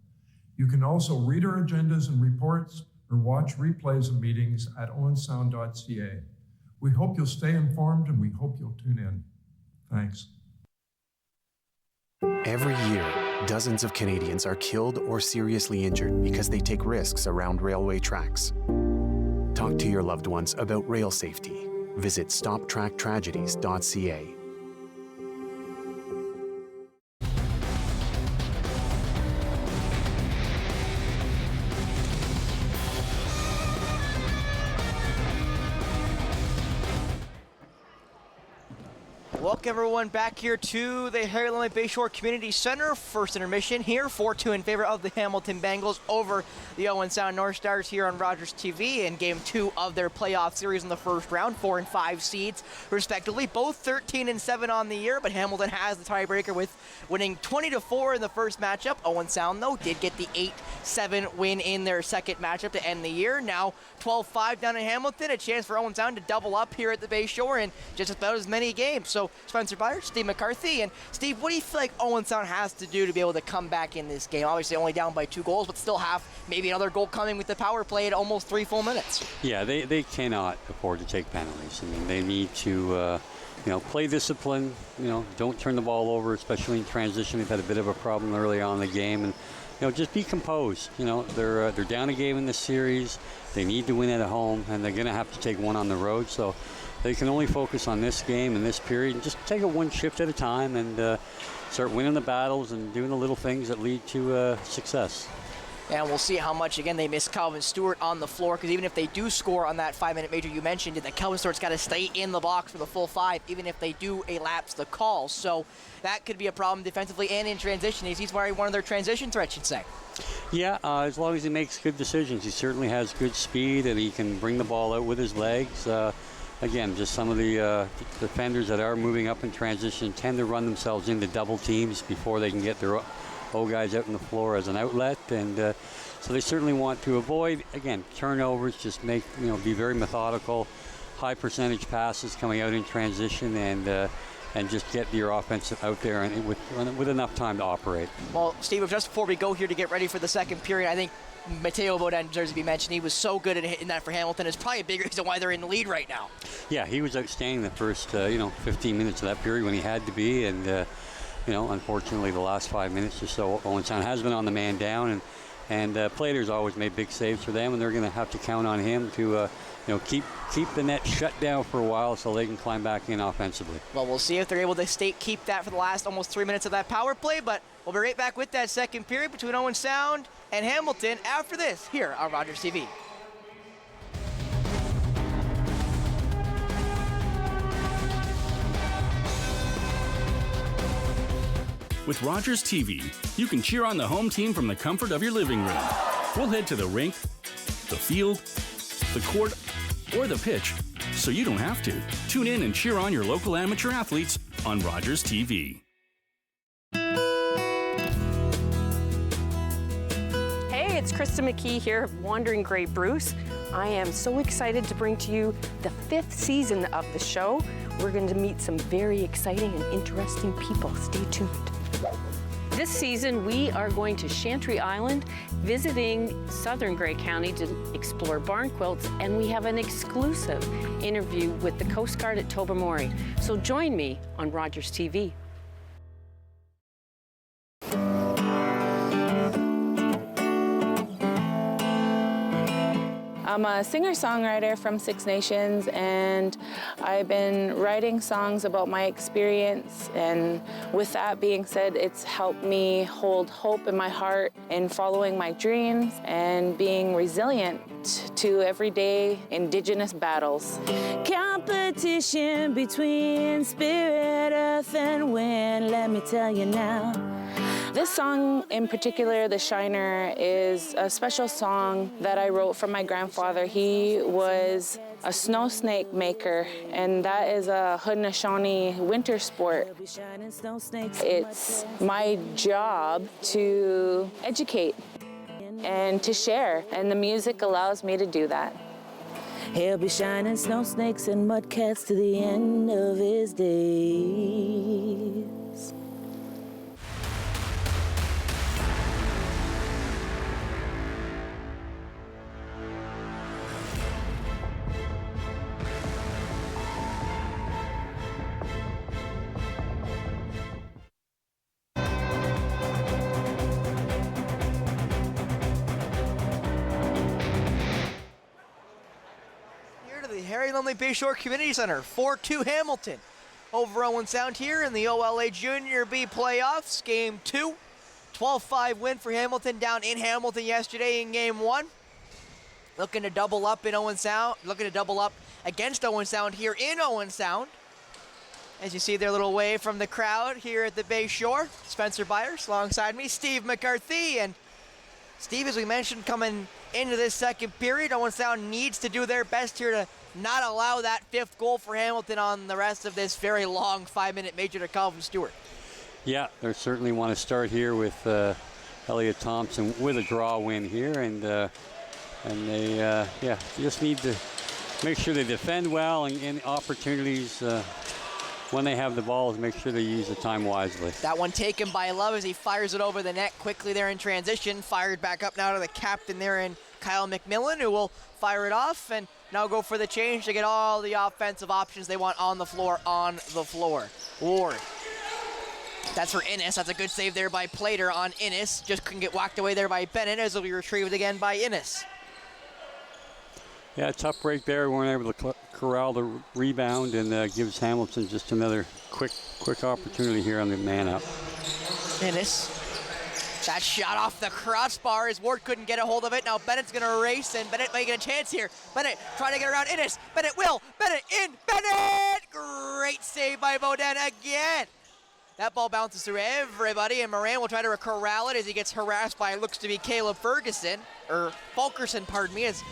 You can also read our agendas and reports or watch replays of meetings at owensound.ca. We hope you'll stay informed and we hope you'll tune in. Thanks. Every year, dozens of Canadians are killed or seriously injured because they take risks around railway tracks. Talk to your loved ones about rail safety. Visit stoptracktragedies.ca. Welcome everyone back here to the Harry Lumley Bayshore Community Center. First intermission here, 4-2 in favor of the Hamilton Bengals over the Owen Sound North Stars here on Rogers TV in game 2 of their playoff series in the first round, 4 and 5 seeds respectively, both 13 and 7 on the year, but Hamilton has the tiebreaker with winning 20-4 in the first matchup. Owen Sound though did get the 8-7 win in their second matchup to end the year. Now 12-5 down in Hamilton, a chance for Owen Sound to double up here at the Bayshore in just about as many games. So Spencer Byers, Steve McCarthy, and Steve, what do you feel like Owen Sound has to do to be able to come back in this game? Obviously only down by 2 goals, but still have maybe another goal coming with the power play at almost 3 full minutes. Yeah, they cannot afford to take penalties. I mean, they need to play discipline. Don't turn the ball over, especially in transition. They've had a bit of a problem early on in the game, and just be composed. They're down a game in this series. They need to win at home, and they're going to have to take one on the road. So they can only focus on this game and this period and just take it one shift at a time and start winning the battles and doing the little things that lead to success. And we'll see how much, again, they miss Calvin Stewart on the floor, because even if they do score on that 5-minute major you mentioned, that Calvin Stewart's got to stay in the box for the full 5, even if they do elapse the call. So that could be a problem defensively and in transition. He's one of their transition threats, you'd say. Yeah, as long as he makes good decisions. He certainly has good speed, and he can bring the ball out with his legs. Again, just some of the defenders that are moving up in transition tend to run themselves into double teams before they can get their O guys out on the floor as an outlet, and so they certainly want to avoid, again, turnovers. Just be very methodical, high percentage passes coming out in transition, and just get your offense out there and with enough time to operate. Well, Steve, just before we go here to get ready for the second period, I think Mateo Beaudin deserves to be mentioned. He was so good at hitting that for Hamilton. It's probably a big reason why they're in the lead right now. Yeah, he was outstanding the first 15 minutes of that period when he had to be, and unfortunately the last 5 minutes or so, Owen Sound has been on the man down, and Plater's always made big saves for them, and they're going to have to count on him to keep the net shut down for a while so they can climb back in offensively. Well, we'll see if they're able to keep that for the last almost 3 minutes of that power play, but we'll be right back with that second period between Owen Sound and Hamilton after this here on Rogers TV. With Rogers TV, you can cheer on the home team from the comfort of your living room. We'll head to the rink, the field, the court, or the pitch, so you don't have to. Tune in and cheer on your local amateur athletes on Rogers TV. Hey, it's Krista McKee here of Wandering Grey Bruce. I am so excited to bring to you the 5th season of the show. We're going to meet some very exciting and interesting people. Stay tuned. This season, we are going to Chantry Island, visiting southern Grey County to explore barn quilts, and we have an exclusive interview with the Coast Guard at Tobermory. So join me on Rogers TV. I'm a singer-songwriter from Six Nations, and I've been writing songs about my experience, and with that being said, it's helped me hold hope in my heart in following my dreams and being resilient to everyday Indigenous battles. Competition between spirit, earth, and wind, let me tell you now. This song in particular, The Shiner, is a special song that I wrote for my grandfather. He was a snow snake maker, and that is a Haudenosaunee winter sport. It's my job to educate and to share, and the music allows me to do that. He'll be shining snow snakes and mudcats to the end of his days. Lumley Bayshore Community Center, 4-2 Hamilton over Owen Sound here in the OLA Junior B playoffs. Game 2, 12-5 win for Hamilton down in Hamilton yesterday in Game 1. Looking to double up in Owen Sound, looking to double up against Owen Sound here in Owen Sound. As you see their little wave from the crowd here at the Bayshore. Spencer Byers alongside me, Steve McCarthy. And Steve, as we mentioned, coming into this second period, Owen Sound needs to do their best here to not allow that 5th goal for Hamilton on the rest of this very long 5-minute major to Calvin Stewart. Yeah, they certainly want to start here with Elliot Thompson with a draw win here, and they just need to make sure they defend well and opportunities when they have the ball, make sure they use the time wisely. That one taken by Love as he fires it over the net quickly there in transition. Fired back up now to the captain there in Kyle McMillan, who will fire it off and now go for the change to get all the offensive options they want on the floor. Ward. That's for Innes. That's a good save there by Plater on Innes. Just couldn't get whacked away there by Bennett as it'll be retrieved again by Innes. Yeah, tough break there. We weren't able to corral the rebound, and gives Hamilton just another quick opportunity here on the man up. Innes That shot off the crossbar as Ward couldn't get a hold of it. Now Bennett's going to race, and Bennett may get a chance here. Bennett trying to get around Innes. Bennett will. Bennett in. Bennett! Great save by Beaudin again. That ball bounces through everybody, and Moran will try to corral it as he gets harassed by, looks to be Caleb Ferguson, or Fulkerson, pardon me, as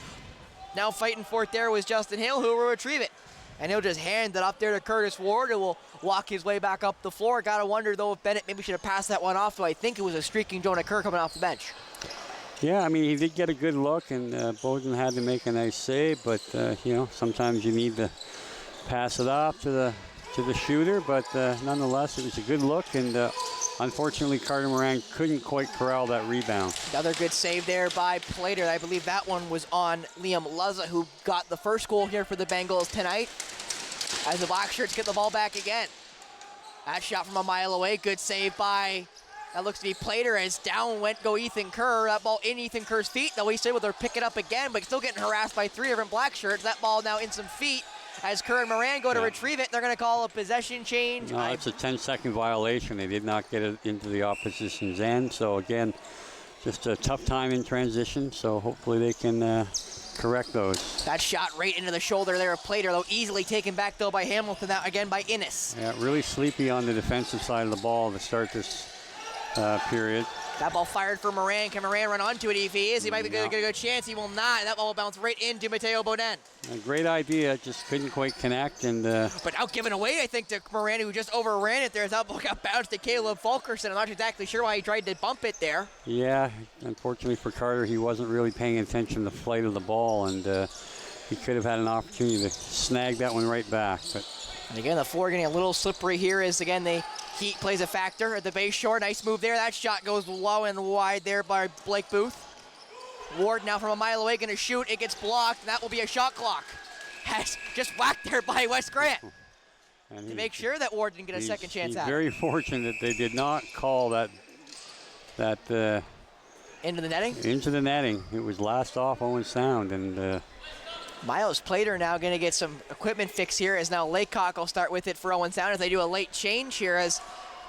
now fighting for it there was Justin Hale, who will retrieve it. And he'll just hand it up there to Curtis Ward, who will walk his way back up the floor. Gotta wonder, though, if Bennett maybe should have passed that one off, so I think it was a streaking Jonah Kerr coming off the bench. Yeah, I mean, he did get a good look, and Beaudin had to make a nice save, but, you know, sometimes you need to pass it off to the shooter, but nonetheless, it was a good look, and unfortunately, Carter Moran couldn't quite corral that rebound. Another good save there by Plater. I believe that one was on Liam Luzza, who got the first goal here for the Bengals tonight, as the Black Shirts get the ball back again. That shot from a mile away, good save by, that looks to be Plater, as down went Ethan Kerr. That ball in Ethan Kerr's feet. Now he's able to pick it up again, but still getting harassed by 3 different Black Shirts. That ball now in some feet, as Kerr and Moran go to retrieve it. They're going to call a possession change. No, it's a 10-second violation. They did not get it into the opposition's end. So again, just a tough time in transition. So hopefully they can correct those. That shot right into the shoulder there of Plater, though easily taken back though by Hamilton. That again by Innes. Yeah, really sleepy on the defensive side of the ball to start this period. That ball fired for Moran. Can Moran run onto it? If he is, he might be get a good chance. He will not. That ball will bounce right into Mateo Beaudin. A great idea, just couldn't quite connect. And but out given away, I think, to Moran, who just overran it there. That ball got bounced to Caleb Fulkerson. I'm not exactly sure why he tried to bump it there. Yeah, unfortunately for Carter, he wasn't really paying attention to the flight of the ball, and he could have had an opportunity to snag that one right back. But. And again, the floor getting a little slippery here as, again, the heat plays a factor at the Bayshore. Nice move there. That shot goes low and wide there by Blake Booth. Ward now from a mile away going to shoot. It gets blocked, and that will be a shot clock. Has just whacked there by Wes Grant to make sure that Ward didn't get a second chance at it. He's very fortunate they did not call that into the netting? Into the netting. It was last off Owen Sound, and Miles Plater now going to get some equipment fix here, as now Laycock will start with it for Owen Sound as they do a late change here as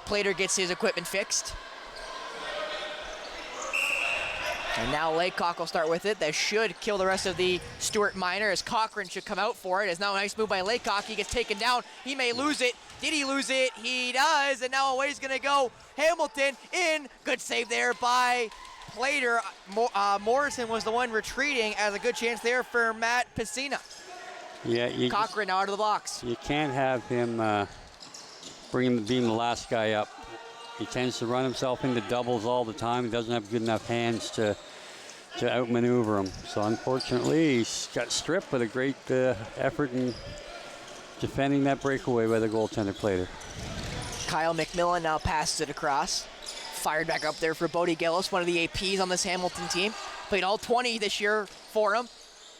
Plater gets his equipment fixed. And now Laycock will start with it. That should kill the rest of the Stuart Minor, as Cochran should come out for it. It's now a nice move by Laycock. He gets taken down. He may lose it. Did he lose it? He does. And now away is going to go Hamilton in. Good save there by Plater. Morrison was the one retreating, as a good chance there for Matt Piscina. Yeah, Cochran now out of the box. You can't have him being the last guy up. He tends to run himself into doubles all the time. He doesn't have good enough hands to outmaneuver him. So unfortunately, he's got stripped, but a great effort in defending that breakaway by the goaltender Plater. Kyle McMillan now passes it across. Fired back up there for Bodie Gillis, one of the APs on this Hamilton team. Played all 20 this year for him.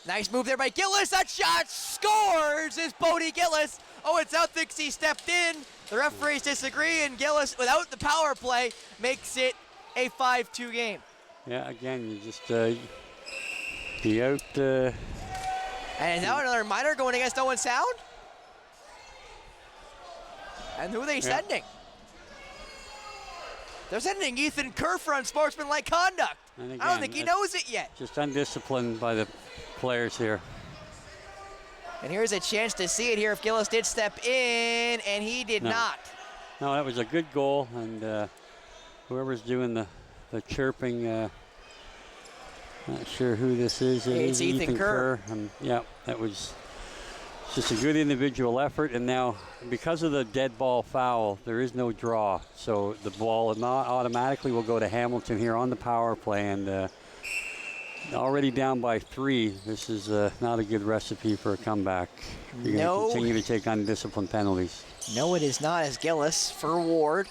Nice move there by Gillis. That shot scores is Bodie Gillis. Owen Sound thinks he stepped in. The referees disagree, and Gillis, without the power play, makes it a 5-2 game. Yeah, again, you just be out. And now another minor going against Owen Sound. And who are they sending? They're sending Ethan Kerr for unsportsmanlike conduct. Again, I don't think he knows it yet. Just undisciplined by the players here. And here's a chance to see it here if Gillis did step in, and he did not. No, that was a good goal, and whoever's doing the chirping, not sure who this is. It's Ethan Kerr. Yeah, that was just a good individual effort, and now because of the dead ball foul, there is no draw. So the ball not automatically will go to Hamilton here on the power play, and already down by 3. This is not a good recipe for a comeback. You're going to continue to take undisciplined penalties. No, it is not, as Gillis for Ward.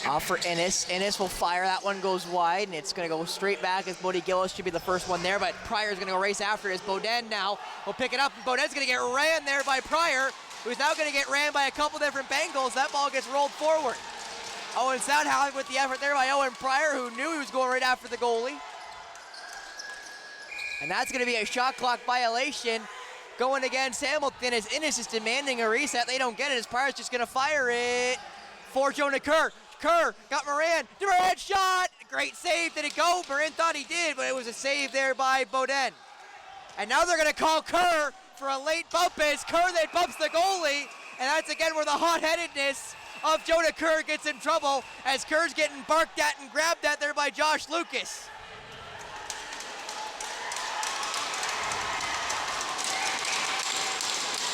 Off for Ennis. Ennis will fire. That one goes wide, and it's going to go straight back, as Bodie Gillis should be the first one there, but Pryor's going to go race after it, as Beaudin now will pick it up. Beaudin's going to get ran there by Pryor, who's now going to get ran by a couple different Bengals. That ball gets rolled forward. Owen Sound happy with the effort there by Owen Pryor, who knew he was going right after the goalie. And that's going to be a shot clock violation going against Hamilton, as Innes is demanding a reset. They don't get it, as Pryor's just going to fire it for Jonah Kerr. Kerr got Moran. Moran shot. Great save. Did it go? Moran thought he did, but it was a save there by Beaudin. And now they're going to call Kerr for a late bump as Kerr then bumps the goalie. And that's again where the hot-headedness of Jonah Kerr gets in trouble as Kerr's getting barked at and grabbed at there by Josh Lucas.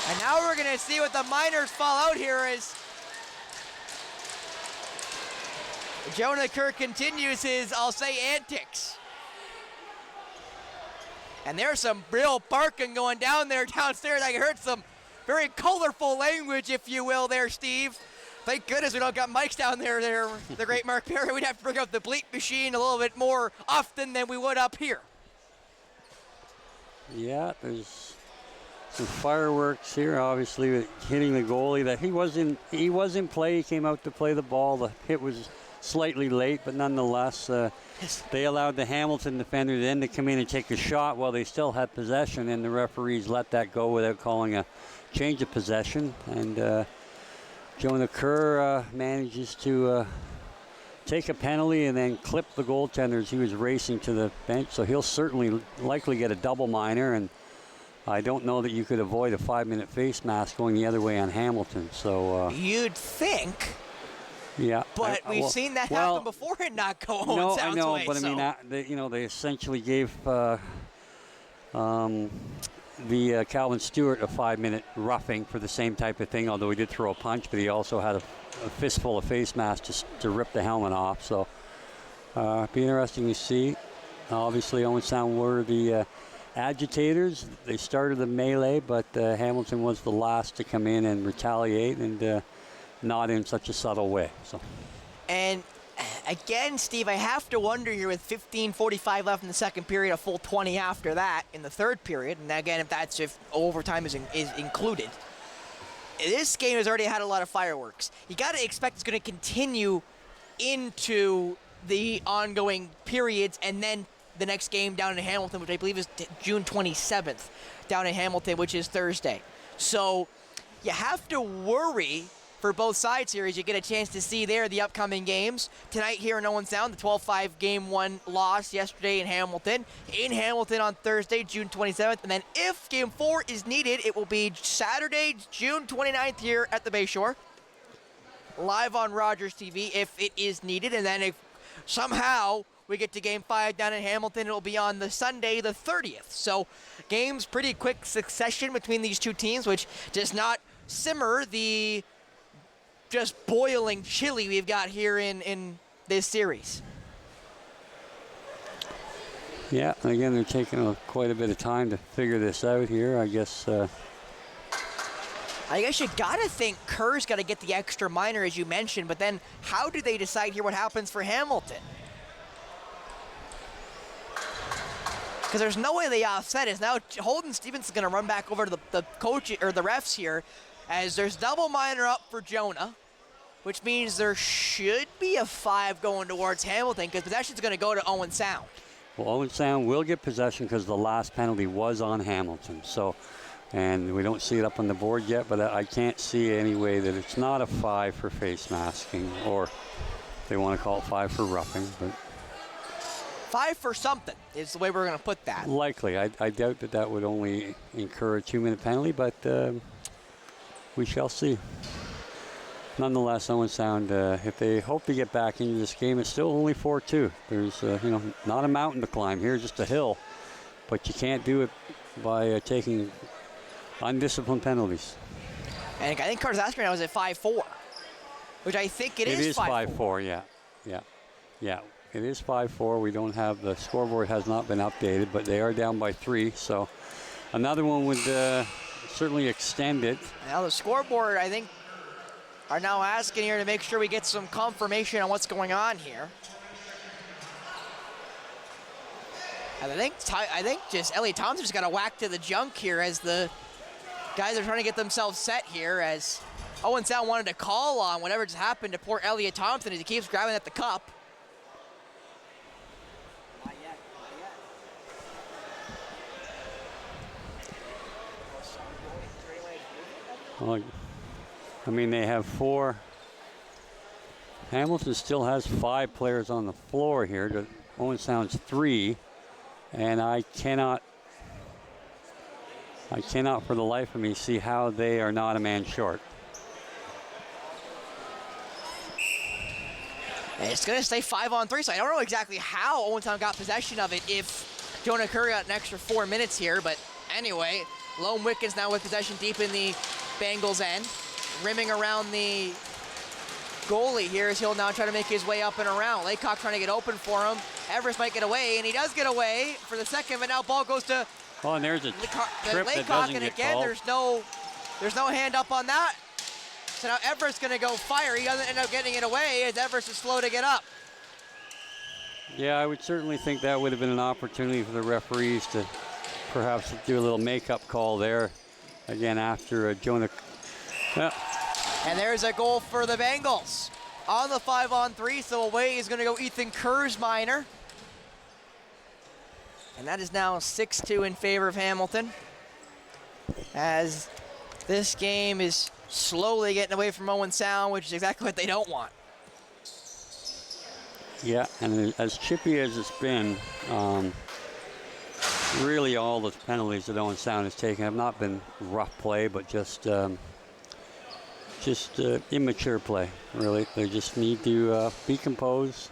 And now we're going to see what the Miners fall out here as Jonah Kerr continues his, I'll say, antics. And there's some real barking going down there downstairs. I heard some very colorful language, if you will, there, Steve. Thank goodness we don't got mics down there, the great Mark Perry. We'd have to bring up the bleep machine a little bit more often than we would up here. Yeah, there's some fireworks here, obviously, with hitting the goalie. That he was in play. He came out to play the ball. The hit was slightly late, but nonetheless, they allowed the Hamilton defender then to come in and take a shot while they still had possession, and the referees let that go without calling a change of possession. And Jonah Kerr manages to take a penalty and then clip the goaltender as he was racing to the bench, so he'll certainly likely get a double minor, and I don't know that you could avoid a 5-minute face mask going the other way on Hamilton. So you'd think. Yeah, but we've seen that happen before and not go Owen Sound's I know, way, but so. I mean, they essentially gave the Calvin Stewart a 5-minute roughing for the same type of thing, although he did throw a punch, but he also had a fistful of face masks to rip the helmet off. So be interesting to see. Obviously, Owen Sound were the agitators. They started the melee, but Hamilton was the last to come in and retaliate, and not in such a subtle way. So. And again, Steve, I have to wonder here with 15:45 left in the second period, a full 20 after that in the third period, and again, if overtime is included. This game has already had a lot of fireworks. You got to expect it's going to continue into the ongoing periods, and then the next game down in Hamilton, which I believe is June 27th, down in Hamilton, which is Thursday. So you have to worry for both sides here as you get a chance to see there the upcoming games. Tonight here in Owen Sound, the 12-5 Game 1 loss yesterday in Hamilton. In Hamilton on Thursday, June 27th. And then if Game 4 is needed, it will be Saturday, June 29th here at the Bayshore. Live on Rogers TV if it is needed. And then if somehow we get to Game 5 down in Hamilton, it will be on the Sunday, the 30th. So games pretty quick succession between these two teams, which does not simmer the just boiling chili we've got here in this series. Yeah, again, they're taking quite a bit of time to figure this out here. I guess you gotta think Kerr's got to get the extra minor, as you mentioned, but then how do they decide here what happens for Hamilton? Because there's no way they offset it. Now Holden Stevenson's going to run back over to the coach or the refs here, as there's double minor up for Jonah, which means there should be a 5 going towards Hamilton because possession's going to go to Owen Sound. Well, Owen Sound will get possession because the last penalty was on Hamilton. So, and we don't see it up on the board yet, but I can't see any way that it's not a 5 for face masking, or they want to call it 5 for roughing. But 5 for something is the way we're going to put that. Likely. I doubt that would only incur a 2-minute penalty, but we shall see. Nonetheless, Owen Sound, if they hope to get back into this game, it's still only 4-2. There's, not a mountain to climb here, just a hill. But you can't do it by taking undisciplined penalties. And I think Carter's asking now is at 5-4, which I think it is 5-4. It is 5-4, yeah. It is 5-4. We don't have, the scoreboard has not been updated, but they are down by 3. So another one would certainly extend it. Now the scoreboard, I think, are now asking here to make sure we get some confirmation on what's going on here. And I think just Elliot Thompson just got a whack to the junk here as the guys are trying to get themselves set here, as Owen Sound wanted to call on whatever just happened to poor Elliot Thompson as he keeps grabbing at the cup. Well, I mean, they have 4 Hamilton still has 5 players on the floor here. Owen Sound's 3, and I cannot for the life of me see how they are not a man short. It's going to stay 5-on-3, so I don't know exactly how Owen Sound got possession of it if Jonah Kerr got an extra 4 minutes here. But anyway, Lone Wickens now with possession deep in the Bengals end. Rimming around the goalie here as he'll now try to make his way up and around. Laycock trying to get open for him. Everest might get away, and he does get away for the second, but now ball goes to oh, and there's a trip Laycock, that doesn't and get again, called. there's no hand up on that. So now Everest's going to go fire. He doesn't end up getting it away as Everest is slow to get up. Yeah, I would certainly think that would have been an opportunity for the referees to perhaps do a little makeup call there. Again, after Jonah. Yeah. And there's a goal for the Bengals. On the 5-on-3, so away is going to go Ethan Kurzminer. And that is now 6-2 in favor of Hamilton. As this game is slowly getting away from Owen Sound, which is exactly what they don't want. Yeah, and as chippy as it's been, really all the penalties that Owen Sound has taken have not been rough play, but just immature play, really. They just need to be composed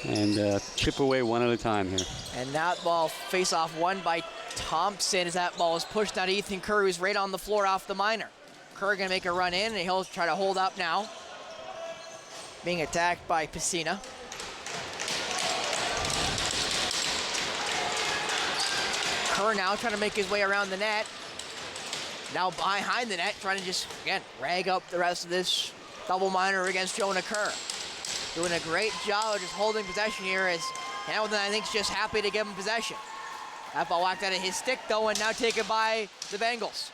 and chip away one at a time here. And that ball face-off won by Thompson as that ball is pushed down to Ethan Kerr, who's right on the floor off the minor. Kerr gonna make a run in, and he'll try to hold up now. Being attacked by Piscina. Kerr now trying to make his way around the net. Now behind the net, trying to just, again, rag up the rest of this double minor against Jonah Kerr. Doing a great job of just holding possession here as Hamilton, I think, is just happy to give him possession. That ball whacked out of his stick, though, and now taken by the Bengals.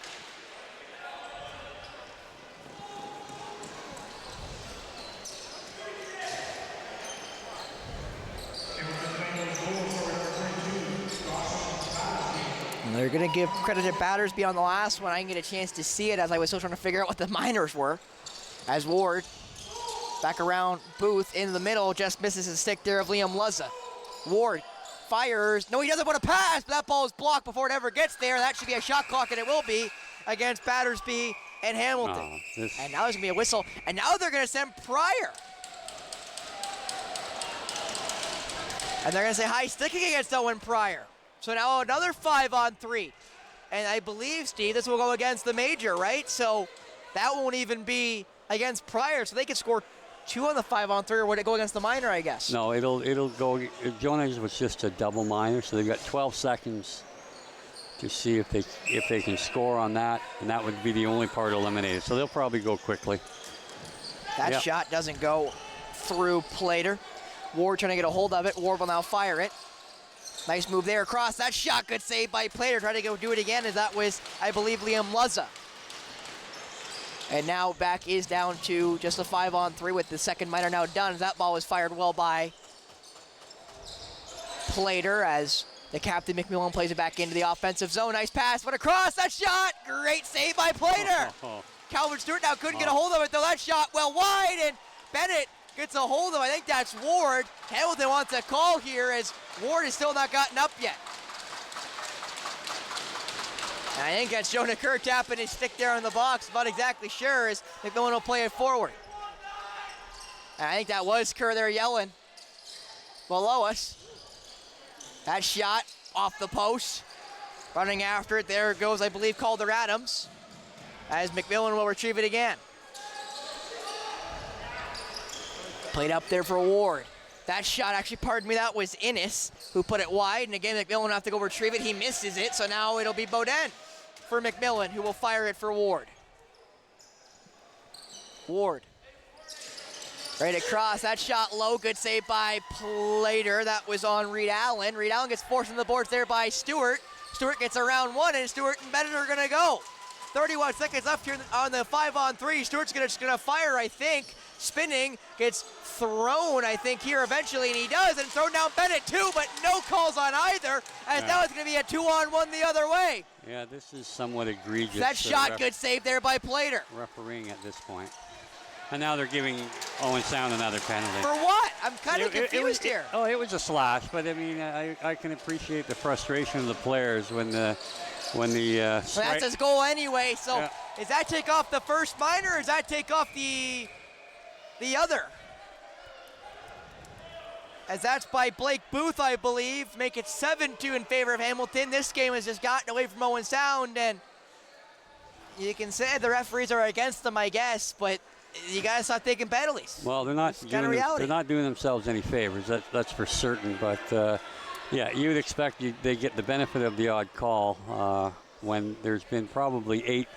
And they're going to give credit to Battersby on the last one. I didn't get a chance to see it as I was still trying to figure out what the minors were. As Ward, back around Booth in the middle, just misses his stick there of Liam Luzza. Ward fires. No, he doesn't want to pass, but that ball is blocked before it ever gets there. That should be a shot clock, and it will be against Battersby and Hamilton. And now there's going to be a whistle. And now they're going to send Pryor. And they're going to say high sticking against Owen Pryor. So now another 5-on-3. And I believe, Steve, this will go against the major, right? So that won't even be against Pryor. So they could score 2 on the 5-on-3, or would it go against the minor, I guess? No, it'll go. Jonah's was just a double minor, so they've got 12 seconds to see if they can score on that, and that would be the only part eliminated. So they'll probably go quickly. That shot doesn't go through Plater. Ward trying to get a hold of it. Ward will now fire it. Nice move there across. That shot, good save by Plater. Try to go do it again, as that was, I believe, Liam Luzza. And now back is down to just a 5-on-3 with the second minor now done. That ball was fired well by Plater as the captain McMillan plays it back into the offensive zone. Nice pass, but across, that shot! Great save by Plater! Calvin Stewart now couldn't get a hold of it, though. That shot well wide, and Bennett gets a hold of it. I think that's Ward. Hamilton wants a call here as Ward has still not gotten up yet. And I think that's Jonah Kerr tapping his stick there in the box. Not exactly sure as McMillan will play it forward. And I think that was Kerr there yelling below us. That shot off the post. Running after it. There goes, I believe, Calder Adams. As McMillan will retrieve it again. Played up there for Ward. That shot, actually, pardon me, that was Innes who put it wide. And again, McMillan will have to go retrieve it. He misses it, so now it'll be Beaudin for McMillan, who will fire it for Ward. Ward. Right across, that shot low, good save by Plater. That was on Reed Allen. Reed Allen gets forced on the boards there by Stewart. Stewart gets around one, and Stewart and Bennett are gonna go. 31 seconds left here on the 5-on-3. Stewart's gonna fire, I think. Spinning, gets thrown, I think, here eventually, and he does, and thrown down Bennett too, but no calls on either, as now it's gonna be a 2-on-1 the other way. Yeah, this is somewhat egregious. That shot, good save there by Plater. Refereeing at this point. And now they're giving Owen Sound another penalty. For what? I'm kind of confused here. It was a slash, but I mean, I can appreciate the frustration of the players when the Well, that's his goal anyway. So Yeah. Does that take off the first minor, or does that take off the other? As that's by Blake Booth, I believe, make it 7-2 in favor of Hamilton. This game has just gotten away from Owen Sound, and you can say the referees are against them, I guess, but you gotta stop taking penalties. Well, they're not doing themselves any favors. That's for certain. But yeah, you'd expect they get the benefit of the odd call when there's been probably eight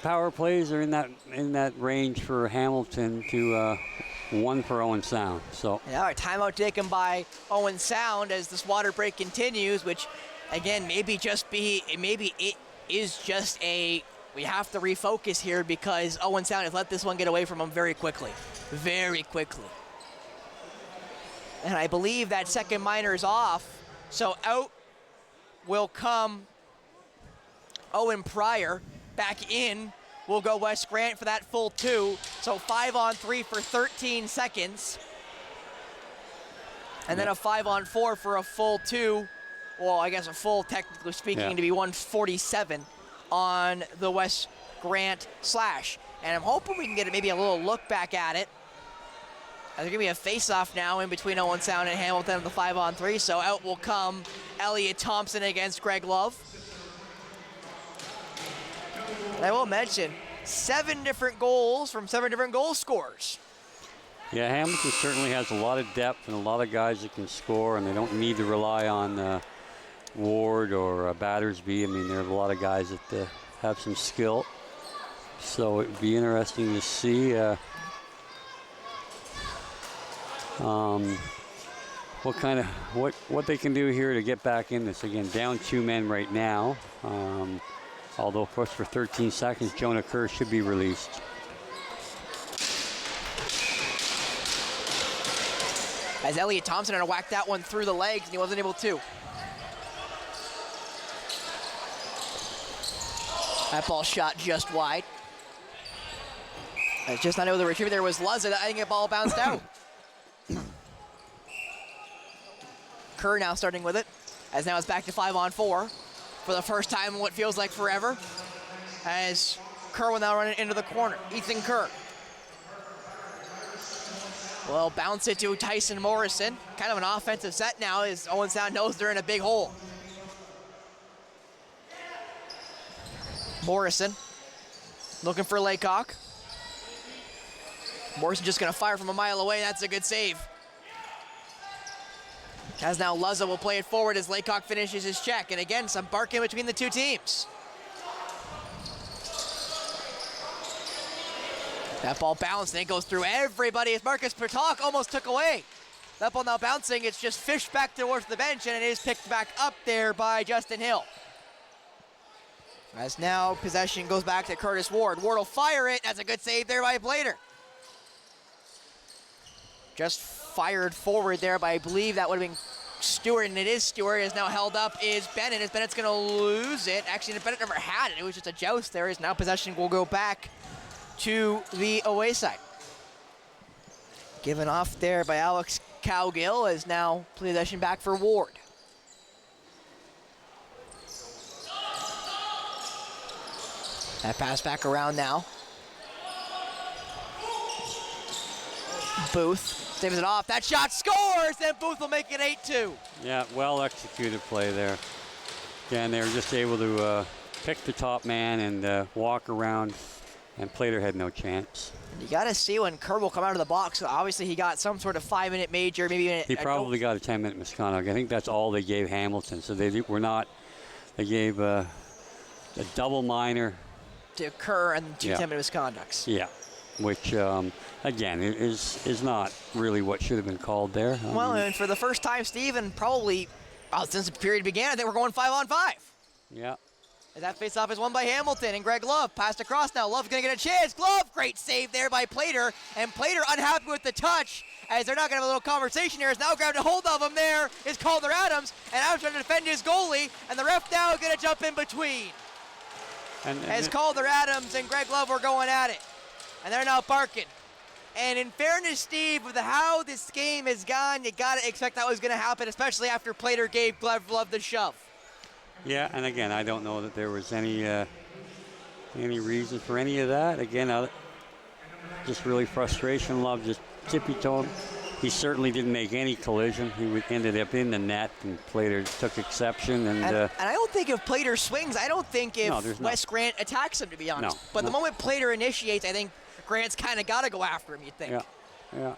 power plays are in that range for Hamilton to 1 for Owen Sound. So yeah, a timeout taken by Owen Sound as this water break continues, which again maybe it is just we have to refocus here because Owen Sound has let this one get away from him very quickly. Very quickly. And I believe that second minor is off, so out will come Owen Pryor. Back in will go Wes Grant for that full 2. So 5-on-3 for 13 seconds. And then a 5-on-4 for a full 2. Well, I guess a full, technically speaking, to be 147 on the Wes Grant slash. And I'm hoping we can get maybe a little look back at it. There's going to be a face-off now in between Owen Sound and Hamilton of the 5-on-3. So out will come Elliot Thompson against Greg Love. And I will mention 7 different goals from 7 different goal scorers. yeah, Hamilton certainly has a lot of depth and a lot of guys that can score, and they don't need to rely on Ward or Battersby. I mean, there are a lot of guys that have some skill. So it would be interesting to see what they can do here to get back in this. Again, down 2 men right now. Although, of course, for 13 seconds, Jonah Kerr should be released. As Elliot Thompson had to whack that one through the legs, and he wasn't able to. That ball shot just wide. It's just not able to retrieve. There was Luzza. I think the ball bounced out. Kerr now starting with it, as now it's back to 5-on-4. For the first time in what feels like forever, as Kerr will now run it into the corner. Ethan Kerr will bounce it to Tyson Morrison. Kind of an offensive set now as Owen Sound knows they're in a big hole. Morrison looking for Laycock. Morrison just going to fire from a mile away. That's a good save. As now Luzza will play it forward as Laycock finishes his check. And again, some barking between the two teams. That ball bounced and it goes through everybody as Marcus Pertalk almost took away. That ball now bouncing, it's just fished back towards the bench and it is picked back up there by Justin Hill. As now possession goes back to Curtis Ward. Ward will fire it. That's a good save there by Blader. Just fired forward there by, I believe that would have been Stewart, and it is Stewart. Is now held up is Bennett, as Bennett's gonna lose it. Actually, Bennett never had it. It was just a joust there. Is now possession will go back to the away side. Given off there by Alex Cowgill, is now possession back for Ward. That pass back around now. Booth saves it off. That shot scores, and Booth will make it 8-2. Yeah, well executed play there. Again, they were just able to pick the top man and walk around, and Plater had no chance. You got to see when Kerr will come out of the box. Obviously, he got some sort of 5-minute major, maybe even He probably got a 10-minute misconduct. I think that's all they gave Hamilton. So they were not. They gave a double minor to Kerr and 2 10-minute misconducts. Yeah, which again is not really what should have been called there. Well, and for the first time, Steven, probably since the period began, I think we're going 5-on-5. Yeah. As that face-off is won by Hamilton, and Greg Love passed across now. Love's going to get a chance. Glove, great save there by Plater, and Plater unhappy with the touch, as they're not going to have a little conversation here, is now grabbed a hold of him there, is Calder Adams, and Adams trying to defend his goalie, and the ref now going to jump in between. As Calder Adams and Greg Love were going at it. And they're now barking. And in fairness, Steve, with how this game has gone, you got to expect that was going to happen, especially after Plater gave Glove the shove. Yeah, and again, I don't know that there was any reason for any of that. Again, just really frustration. Love just tippy-toed. He certainly didn't make any collision. He ended up in the net, and Plater took exception. And I don't think if Plater swings, I don't think if Wes Grant attacks him, to be honest. But the moment Plater initiates, I think Grant's kind of got to go after him, you'd think. Yeah.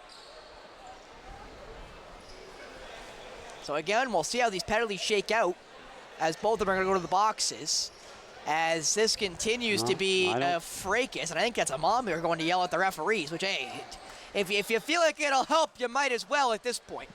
So again, we'll see how these penalties shake out as both of them are going to go to the boxes. As this continues to be a fracas, and I think that's a mom here going to yell at the referees, which, hey, if you feel like it'll help, you might as well at this point.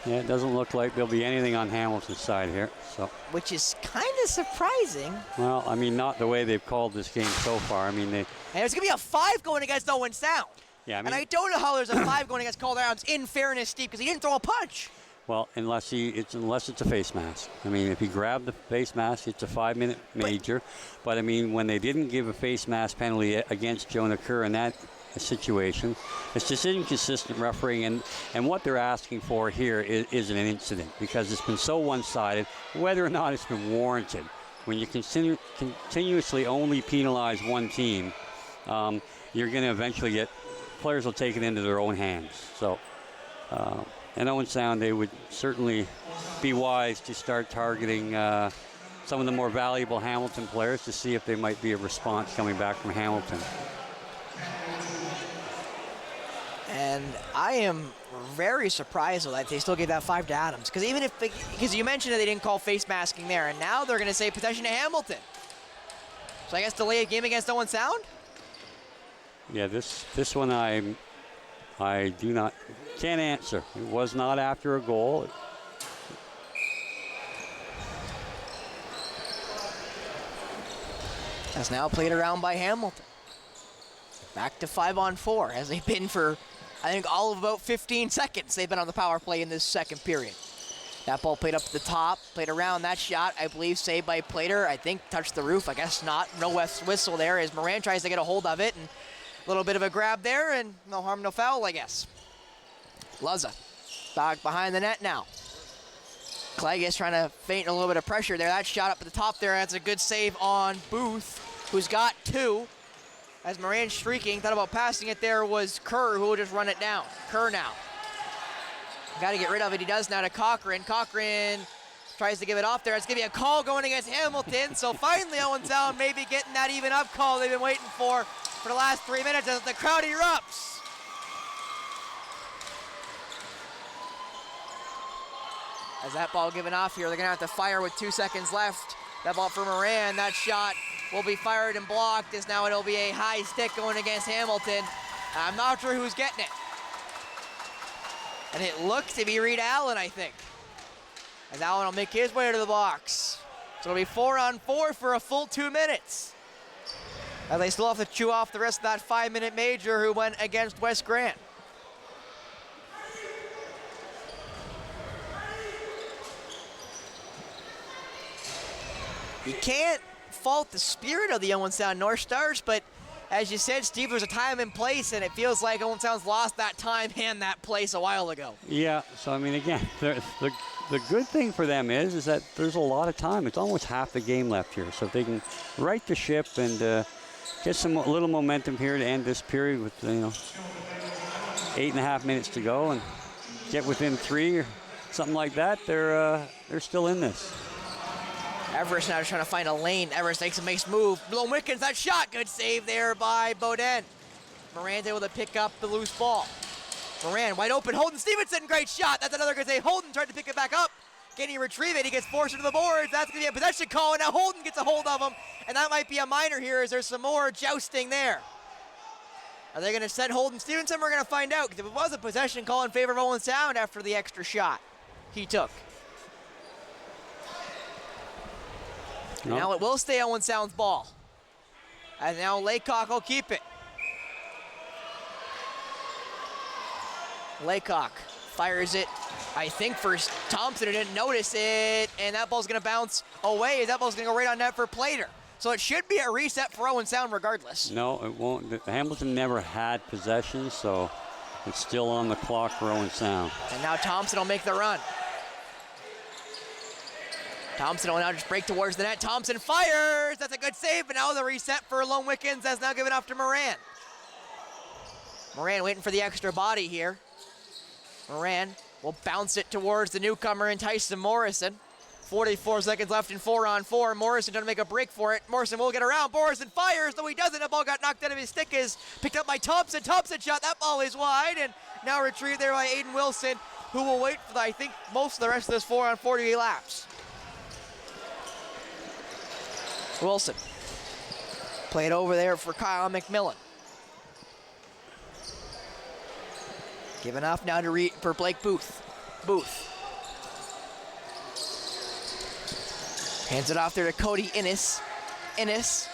Yeah, it doesn't look like there'll be anything on Hamilton's side here. So, which is kind of surprising. Well, I mean, not the way they've called this game so far. I mean, and there's going to be a 5 going against Owen Sound. Yeah, and I don't know how there's a 5 going against Calder Adams, in fairness, Steve, because he didn't throw a punch. Well, unless it's a face mask. I mean, if he grabbed the face mask, it's a 5-minute major. But I mean, when they didn't give a face mask penalty against Jonah Kerr in that situation, it's just inconsistent refereeing. And what they're asking for here is an incident, because it's been so one-sided, whether or not it's been warranted. When you continuously only penalize one team, you're going to eventually get players will take it into their own hands. So. And Owen Sound, they would certainly be wise to start targeting some of the more valuable Hamilton players to see if there might be a response coming back from Hamilton. And I am very surprised that they still gave that 5 to Adams, because you mentioned that they didn't call face masking there, and now they're going to say possession to Hamilton. So I guess delay a game against Owen Sound? Yeah, this one I can't answer. It was not after a goal. That's now played around by Hamilton. Back to 5-on-4, as they've been for, I think, all of about 15 seconds they've been on the power play in this second period. That ball played up to the top, played around. That shot, I believe, saved by Plater. I think touched the roof. I guess not. No whistle there as Moran tries to get a hold of it. And a little bit of a grab there, and no harm, no foul, I guess. Luzza back behind the net now. Klages trying to feint a little bit of pressure there. That shot up at the top there. That's a good save on Booth, who's got 2. As Moran streaking, thought about passing it there was Kerr, who will just run it down. Kerr now. Got to get rid of it. He does now to Cochran. Cochran tries to give it off there. It's going to be a call going against Hamilton. So finally, Owen Sound maybe getting that even up call they've been waiting for the last 3 minutes as the crowd erupts. As that ball given off here, they're going to have to fire with 2 seconds left. That ball for Moran. That shot will be fired and blocked, as now it'll be a high stick going against Hamilton. I'm not sure who's getting it. And it looks to be Reed Allen, I think. As Allen will make his way to the box. So it'll be 4-on-4 for a full 2 minutes. As they still have to chew off the rest of that 5-minute major who went against West Grant. You can't fault the spirit of the Owen Sound North Stars, but as you said, Steve, there's a time and place, and it feels like Owen Sound's lost that time and that place a while ago. Yeah, so I mean, again, the good thing for them is that there's a lot of time. It's almost half the game left here, so if they can right the ship and get some little momentum here to end this period with 8.5 minutes to go and get within 3 or something like that, they're still in this. Everest now just trying to find a lane. Everest makes a nice move. Bloom Wickens, that shot. Good save there by Beaudin. Moran's able to pick up the loose ball. Moran wide open. Holden Stevenson, great shot. That's another good save. Holden tried to pick it back up. Can he retrieve it? He gets forced into the boards. That's going to be a possession call. And now Holden gets a hold of him. And that might be a minor here as there's some more jousting there. Are they going to send Holden Stevenson? We're going to find out, because if it was a possession call in favor of Owen Sound after the extra shot he took. No. Now it will stay Owen Sound's ball. And now Laycock will keep it. Laycock fires it, I think, for Thompson, who didn't notice it. And that ball's going to bounce away. That ball's going to go right on net for Plater. So it should be a reset for Owen Sound regardless. No, it won't. Hamilton never had possession, so it's still on the clock for Owen Sound. And now Thompson will make the run. Thompson will now just break towards the net. Thompson fires. That's a good save, but now the reset for Lone Wickens has now given off to Moran. Moran waiting for the extra body here. Moran will bounce it towards the newcomer and Tyson Morrison. 44 seconds left in 4-on-4. Morrison trying to make a break for it. Morrison will get around. Morrison fires, though he doesn't. The ball got knocked out of his stick, is picked up by Thompson. Thompson shot. That ball is wide, and now retrieved there by Aiden Wilson, who will wait for, I think, most of the rest of this 4-on-4 to elapse. Wilson. Played over there for Kyle McMillan. Giving off now to for Blake Booth. Hands it off there to Cody Innes. Innes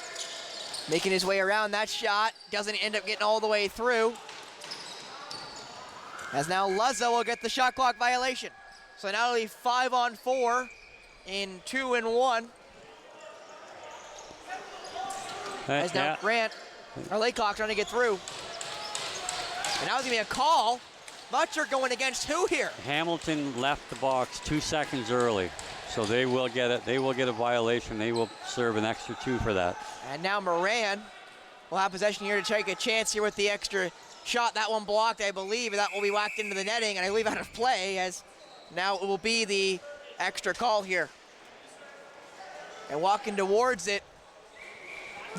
making his way around that shot. Doesn't end up getting all the way through. As now Luzza will get the shot clock violation. So now it'll be 5-on-4 in 2-and-1. As now Grant, or Laycock trying to get through. And now it's gonna be a call. Butcher going against who here? Hamilton left the box 2 seconds early, so they will get it. They will get a violation. They will serve an extra 2 for that. And now Moran will have possession here to take a chance here with the extra shot. That one blocked, I believe, and that will be whacked into the netting, and I believe out of play, as now it will be the extra call here. And walking towards it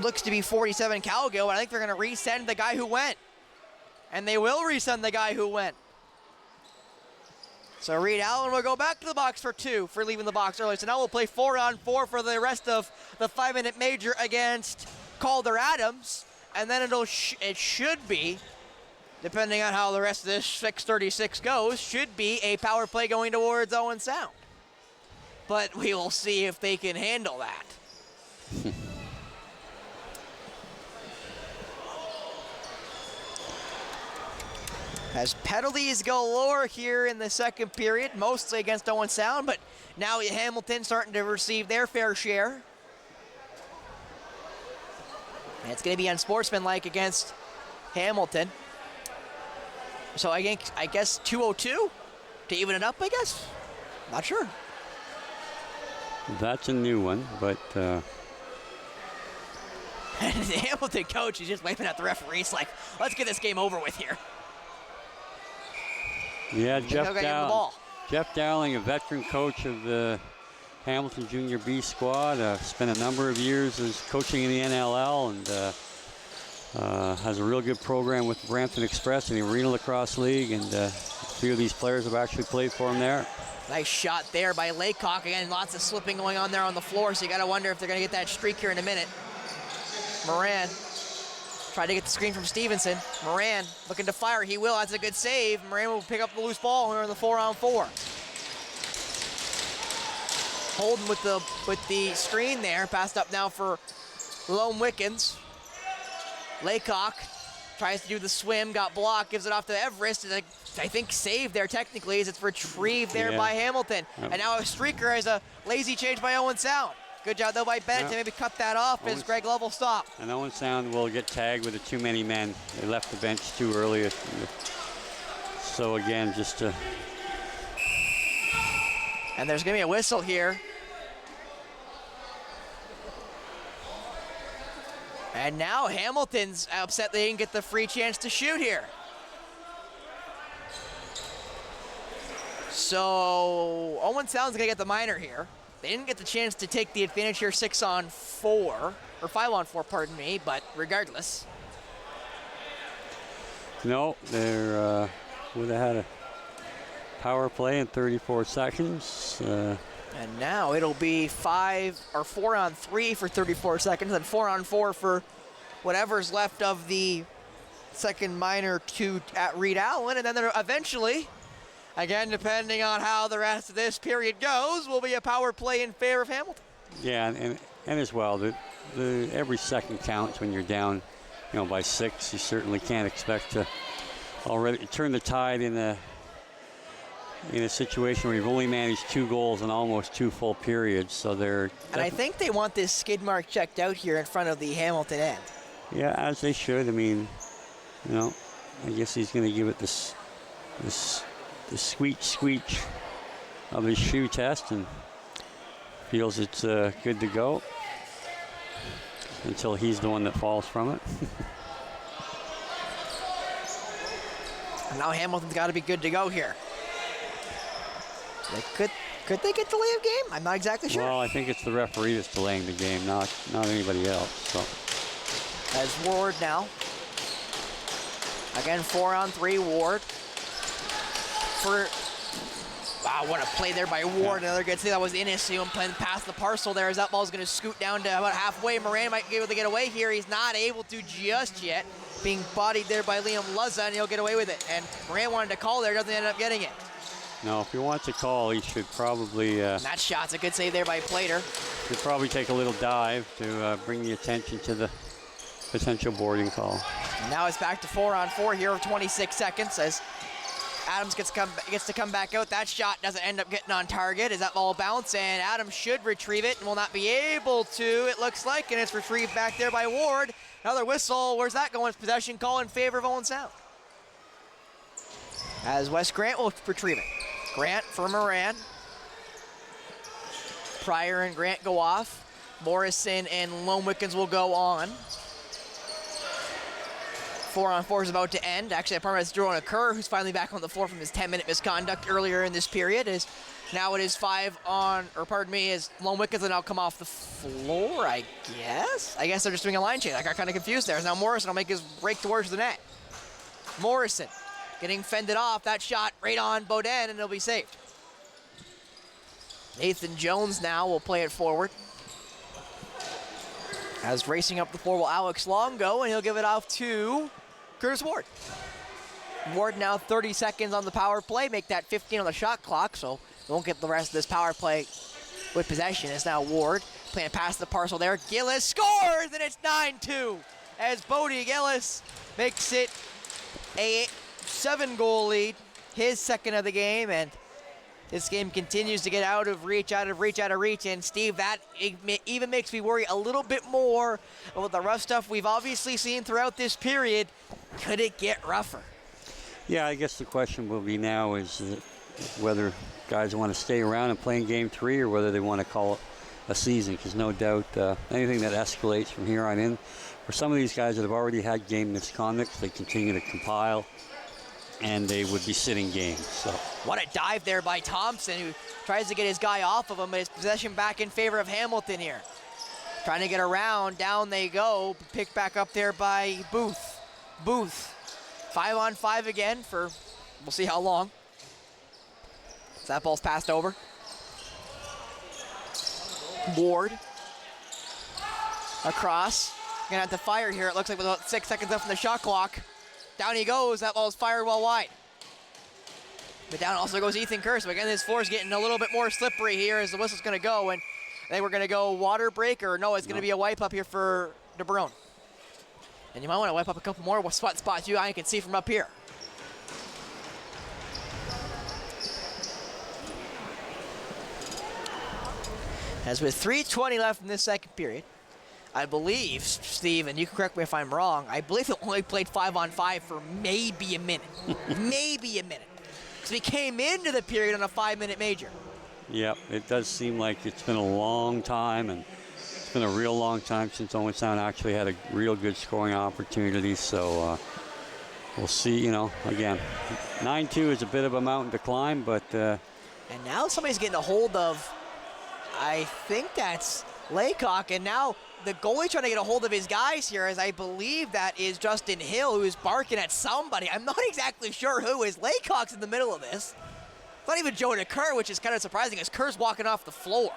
looks to be 47 Calgo, and I think they're going to resend the guy who went. And they will resend the guy who went. So Reed Allen will go back to the box for 2 for leaving the box early. So now we'll play 4-on-4 for the rest of the 5-minute major against Calder Adams. And then it should be, depending on how the rest of this 6:36 goes, should be a power play going towards Owen Sound. But we will see if they can handle that. As penalties galore here in the second period, mostly against Owen Sound, but now Hamilton starting to receive their fair share. And it's going to be unsportsmanlike against Hamilton. So I guess 2:02 to even it up, I guess? Not sure. That's a new one, but... And the Hamilton coach is just waving at the referees like, let's get this game over with here. Yeah, Jeff Dowling, a veteran coach of the Hamilton Junior B squad, spent a number of years as coaching in the NLL, and has a real good program with the Brampton Express in the Arena Lacrosse League, and a few of these players have actually played for him there. Nice shot there by Laycock. Again, lots of slipping going on there on the floor, so you got to wonder if they're going to get that streak here in a minute. Moran tried to get the screen from Stevenson. Moran looking to fire. He will. That's a good save. Moran will pick up the loose ball here in the 4-on-4. Holden with the screen there. Passed up now for Lone Wickens. Laycock tries to do the swim. Got blocked. Gives it off to Everest. And I think save there technically as it's retrieved there by Hamilton. Yep. And now a streaker has a lazy change by Owen Sound. Good job, though, by Bennett to maybe cut that off as Greg Lovell stopped. And Owen Sound will get tagged with the too many men. They left the bench too early. So, again, just to... And there's going to be a whistle here. And now Hamilton's upset they didn't get the free chance to shoot here. So, Owen Sound's going to get the minor here. They didn't get the chance to take the advantage here 6-on-4, or 5-on-4, pardon me, but regardless. No, they would have had a power play in 34 seconds. And now it'll be 4-on-3 for 34 seconds, and 4-on-4 for whatever's left of the second minor at Reed Allen, and then eventually, again, depending on how the rest of this period goes, will be a power play in favor of Hamilton. Yeah, and as well, every second counts when you're down, by 6. You certainly can't expect to already turn the tide in in a situation where you've only managed 2 goals in almost 2 full periods. So they're. And I think they want this skid mark checked out here in front of the Hamilton end. Yeah, as they should. I mean, you know, I guess he's going to give it this squeak of his shoe test and feels it's good to go until he's the one that falls from it. And now Hamilton's got to be good to go here. Could they get delay of game? I'm not exactly sure. Well, I think it's the referee that's delaying the game, not anybody else. So. As Ward now. Again, 4-on-3 Ward. Wow, what a play there by Ward. Another good thing that was Innes. He went playing past the parcel there as that ball's going to scoot down to about halfway. Moran might be able to get away here. He's not able to just yet. Being bodied there by Liam Luzza, and he'll get away with it. And Moran wanted to call there, doesn't end up getting it. No, if he wants to call, he should probably... that shot's a good save there by Plater. Should probably take a little dive to bring the attention to the potential boarding call. And now it's back to 4-on-4 here with 26 seconds as Adams gets to come back out. That shot doesn't end up getting on target as that ball bounce, and Adams should retrieve it and will not be able to, it looks like, and it's retrieved back there by Ward. Another whistle. Where's that going? Possession call in favor of Owen Sound. As Wes Grant will retrieve it. Grant for Moran. Pryor and Grant go off. Morrison and Lone Wickens will go on. 4-on-4 is about to end. Actually, a permanent draw on Kerr, who's finally back on the floor from his 10-minute misconduct earlier in this period. Now it is as Lone Wickens will now come off the floor, I guess. I guess they're just doing a line change. I got kind of confused there. Now Morrison will make his break towards the net. Morrison getting fended off. That shot right on Beaudin, and it'll be saved. Nathan Jones now will play it forward. As racing up the floor will Alex Long go, and he'll give it off to Curtis Ward. Ward now 30 seconds on the power play, make that 15 on the shot clock, so won't get the rest of this power play with possession. It's now Ward playing past the parcel there. Gillis scores, and it's 9-2 as Bodie Gillis makes it a 7-goal lead, his second of the game, and this game continues to get out of reach, and Steve, that even makes me worry a little bit more about the rough stuff we've obviously seen throughout this period. Could it get rougher? Yeah, I guess the question will be now is whether guys want to stay around and play in Game 3 or whether they want to call it a season, because no doubt anything that escalates from here on in, for some of these guys that have already had game misconduct, they continue to compile, and they would be sitting games. So. What a dive there by Thompson, who tries to get his guy off of him, but his possession back in favor of Hamilton here. Trying to get around, down they go, picked back up there by Booth. 5-on-5 again for, we'll see how long. So that ball's passed over. Ward. Across. Gonna have to fire here, it looks like with about 6 seconds left on the shot clock. Down he goes, that ball's fired well wide. But down also goes Ethan Kerr. So again, this floor is getting a little bit more slippery here as the whistle's gonna go, and I think we're gonna go water break, or no, it's gonna be a wipe up here for DeBrone. And you might wanna wipe up a couple more spots you can see from up here. As with 3:20 left in this second period, I believe, Steve, and you can correct me if I'm wrong, I believe it only played 5-on-5 for maybe a minute. Maybe a minute. So he came into the period on a 5-minute major. Yep, it does seem like it's been a long time, and it's been a real long time since Owen Sound actually had a real good scoring opportunity. So we'll see, again, 9-2 is a bit of a mountain to climb, but... and now somebody's getting a hold of, I think that's Laycock, and now the goalie trying to get a hold of his guys here, as I believe that is Justin Hill, who's barking at somebody. I'm not exactly sure who is. Laycock's in the middle of this. Not even Joe Kerr, which is kind of surprising, as Kerr's walking off the floor.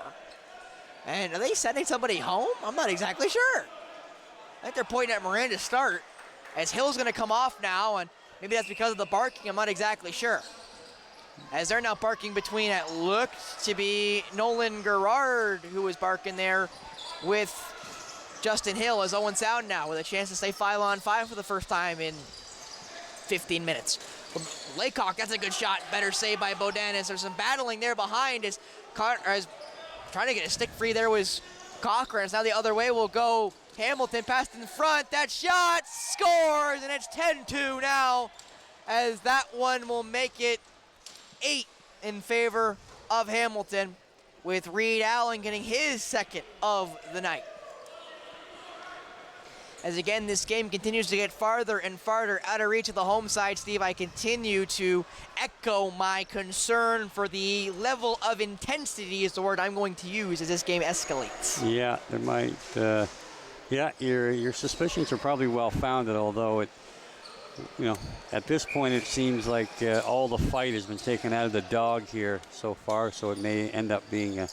And are they sending somebody home? I'm not exactly sure. I think they're pointing at Moran to start, as Hill's going to come off now, and maybe that's because of the barking. I'm not exactly sure. As they're now barking between, it looks to be Nolan Gerard who was barking there with Justin Hill, as Owen Sound now with a chance to stay 5-on-5 for the first time in 15 minutes. Laycock, that's a good shot. Better save by Beaudin as there's some battling there behind as trying to get a stick free there was Cochran. It's now the other way will go Hamilton, passed in front. That shot scores, and it's 10-2 now as that one will make it 8 in favor of Hamilton, with Reed Allen getting his second of the night. As again, this game continues to get farther and farther out of reach of the home side, Steve, I continue to echo my concern for the level of intensity is the word I'm going to use as this game escalates. Yeah, there might, yeah, your suspicions are probably well-founded, although it, you know, at this point it seems like all the fight has been taken out of the dog here so far, so it may end up being a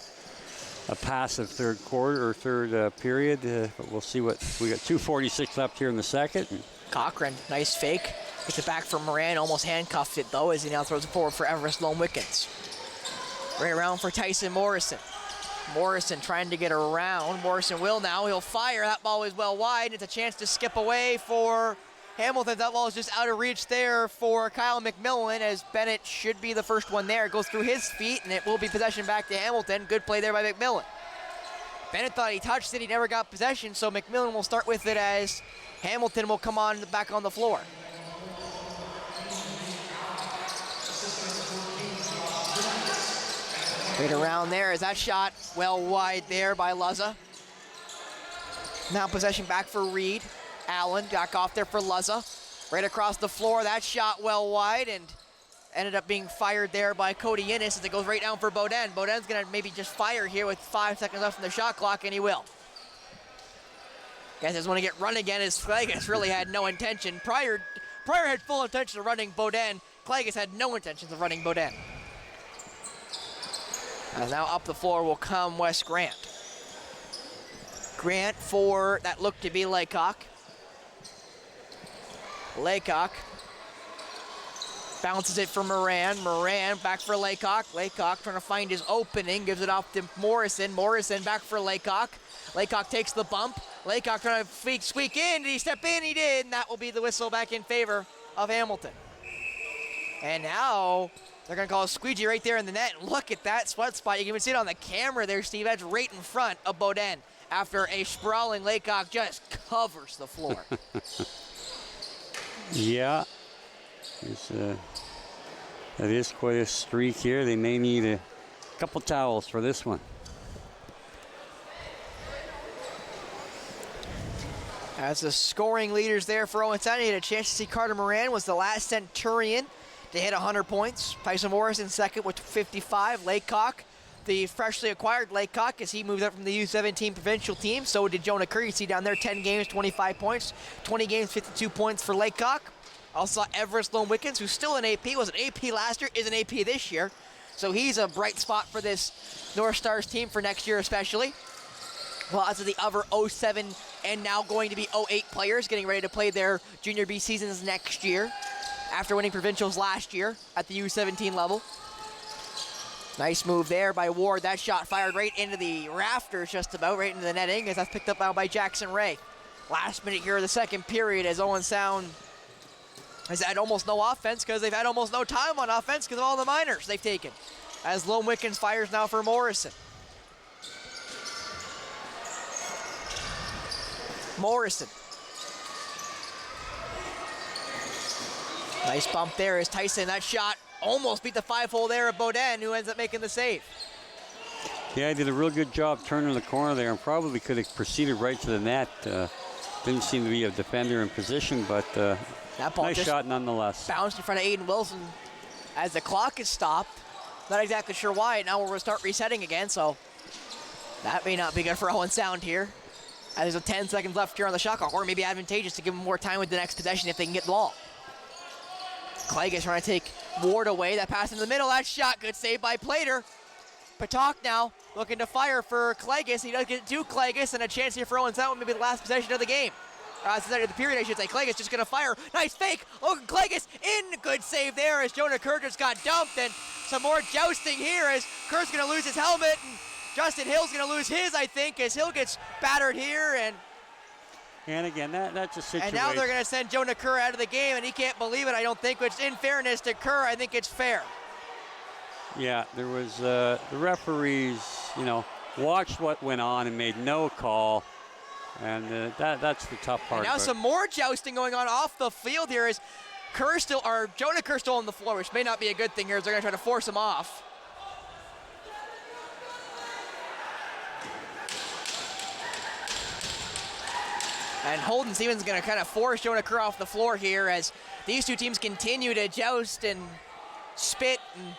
passive third quarter or third period. But we'll see what we got. 2:46 left here in the second. Cochran, nice fake. Gets it back from Moran, almost handcuffed it though as he now throws it forward for Everest Lone Wickens. Right around for Tyson Morrison. Morrison trying to get around. Morrison will now. He'll fire. That ball is well wide. It's a chance to skip away for Hamilton. That ball is just out of reach there for Kyle McMillan as Bennett should be the first one there. It goes through his feet and it will be possession back to Hamilton. Good play there by McMillan. Bennett thought he touched it. He never got possession, so McMillan will start with it as Hamilton will come on back on the floor. Right around there is that shot well wide there by Luzza. Now possession back for Reed. Allen back off there for Luzza. Right across the floor, that shot well wide and ended up being fired there by Cody Innes as it goes right down for Beaudin. Beaudin's gonna maybe just fire here with 5 seconds left on the shot clock, and he will. Guys just want to get run again as Clagus really had no intention. Pryor had full intention of running Beaudin. Clagus had no intentions of running Beaudin. As now up the floor will come Wes Grant. Grant for that looked to be Laycock. Laycock bounces it for Moran. Moran back for Laycock. Laycock trying to find his opening, gives it off to Morrison. Morrison back for Laycock. Laycock takes the bump. Laycock trying to squeak in. Did he step in? He did, and that will be the whistle back in favor of Hamilton. And now they're going to call a squeegee right there in the net. Look at that sweat spot. You can even see it on the camera there, Steve. That's right in front of Beaudin after a sprawling Laycock just covers the floor. Yeah, that is quite a streak here. They may need a couple towels for this one. As the scoring leaders there for Owen Sound, you had a chance to see Carter Moran was the last Centurion to hit 100 points. Tyson Morrison second with 55. Laycock, the freshly acquired Laycock, as he moved up from the U17 provincial team. So did Jonah Curry. You see down there, 10 games, 25 points. 20 games, 52 points for Laycock. Also Everest Lone Wickens, who's still an AP, was an AP last year, is an AP this year. So he's a bright spot for this North Stars team for next year especially. Well, as of the other 07 and now going to be 08 players getting ready to play their Junior B seasons next year after winning provincials last year at the U17 level. Nice move there by Ward. That shot fired right into the rafters, just about right into the netting, as that's picked up now by Jackson Ray. Last minute here of the second period as Owen Sound has had almost no offense because they've had almost no time on offense because of all the minors they've taken. As Lone Wickens fires now for Morrison. Morrison. Nice bump there as Tyson. That shot almost beat the 5-hole there of Beaudin, who ends up making the save. Yeah, he did a real good job turning the corner there and probably could have proceeded right to the net. Didn't seem to be a defender in position, but that ball nice shot nonetheless. Bounced in front of Aiden Wilson as the clock is stopped. Not exactly sure why. Now we're going to start resetting again, so that may not be good for Owen Sound here. There's 10 seconds left here on the shot clock, or maybe advantageous to give them more time with the next possession if they can get the ball. Clagus trying to take Ward away. That pass in the middle, that shot, good save by Plater. Patak now looking to fire for Clagus. He does get to Clagus, and a chance here for Owen Sound, maybe the last possession of the game. Of the period, I should say. Clagus just going to fire. Nice fake. Logan Clagus in. Good save there as Jonah Kerr just got dumped. And some more jousting here as Kerr's going to lose his helmet. And Justin Hill's going to lose his, I think, as Hill gets battered here. And And again, that's a situation. And now they're going to send Jonah Kerr out of the game, and he can't believe it, I don't think, which in fairness to Kerr, I think it's fair. Yeah, there was the referees, watched what went on and made no call. And that's the tough part. And now some more jousting going on off the field here as Jonah Kerr still on the floor, which may not be a good thing here as they're going to try to force him off. And Holden Stevens is going to kind of force Jonah Kerr off the floor here as these two teams continue to joust and spit and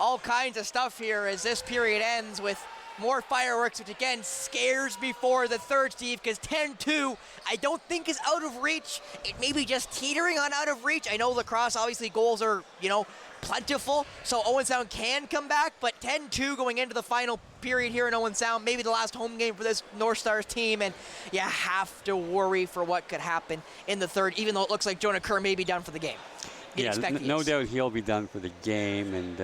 all kinds of stuff here as this period ends with more fireworks, which again scares me for the third, Steve, because 10-2 I don't think is out of reach. It may be just teetering on out of reach. I know Lacrosse, obviously goals are, plentiful, so Owen Sound can come back, but 10-2 going into the final period here in Owen Sound, maybe the last home game for this North Stars team, and you have to worry for what could happen in the third, even though it looks like Jonah Kerr may be done for the game. No doubt he'll be done for the game, and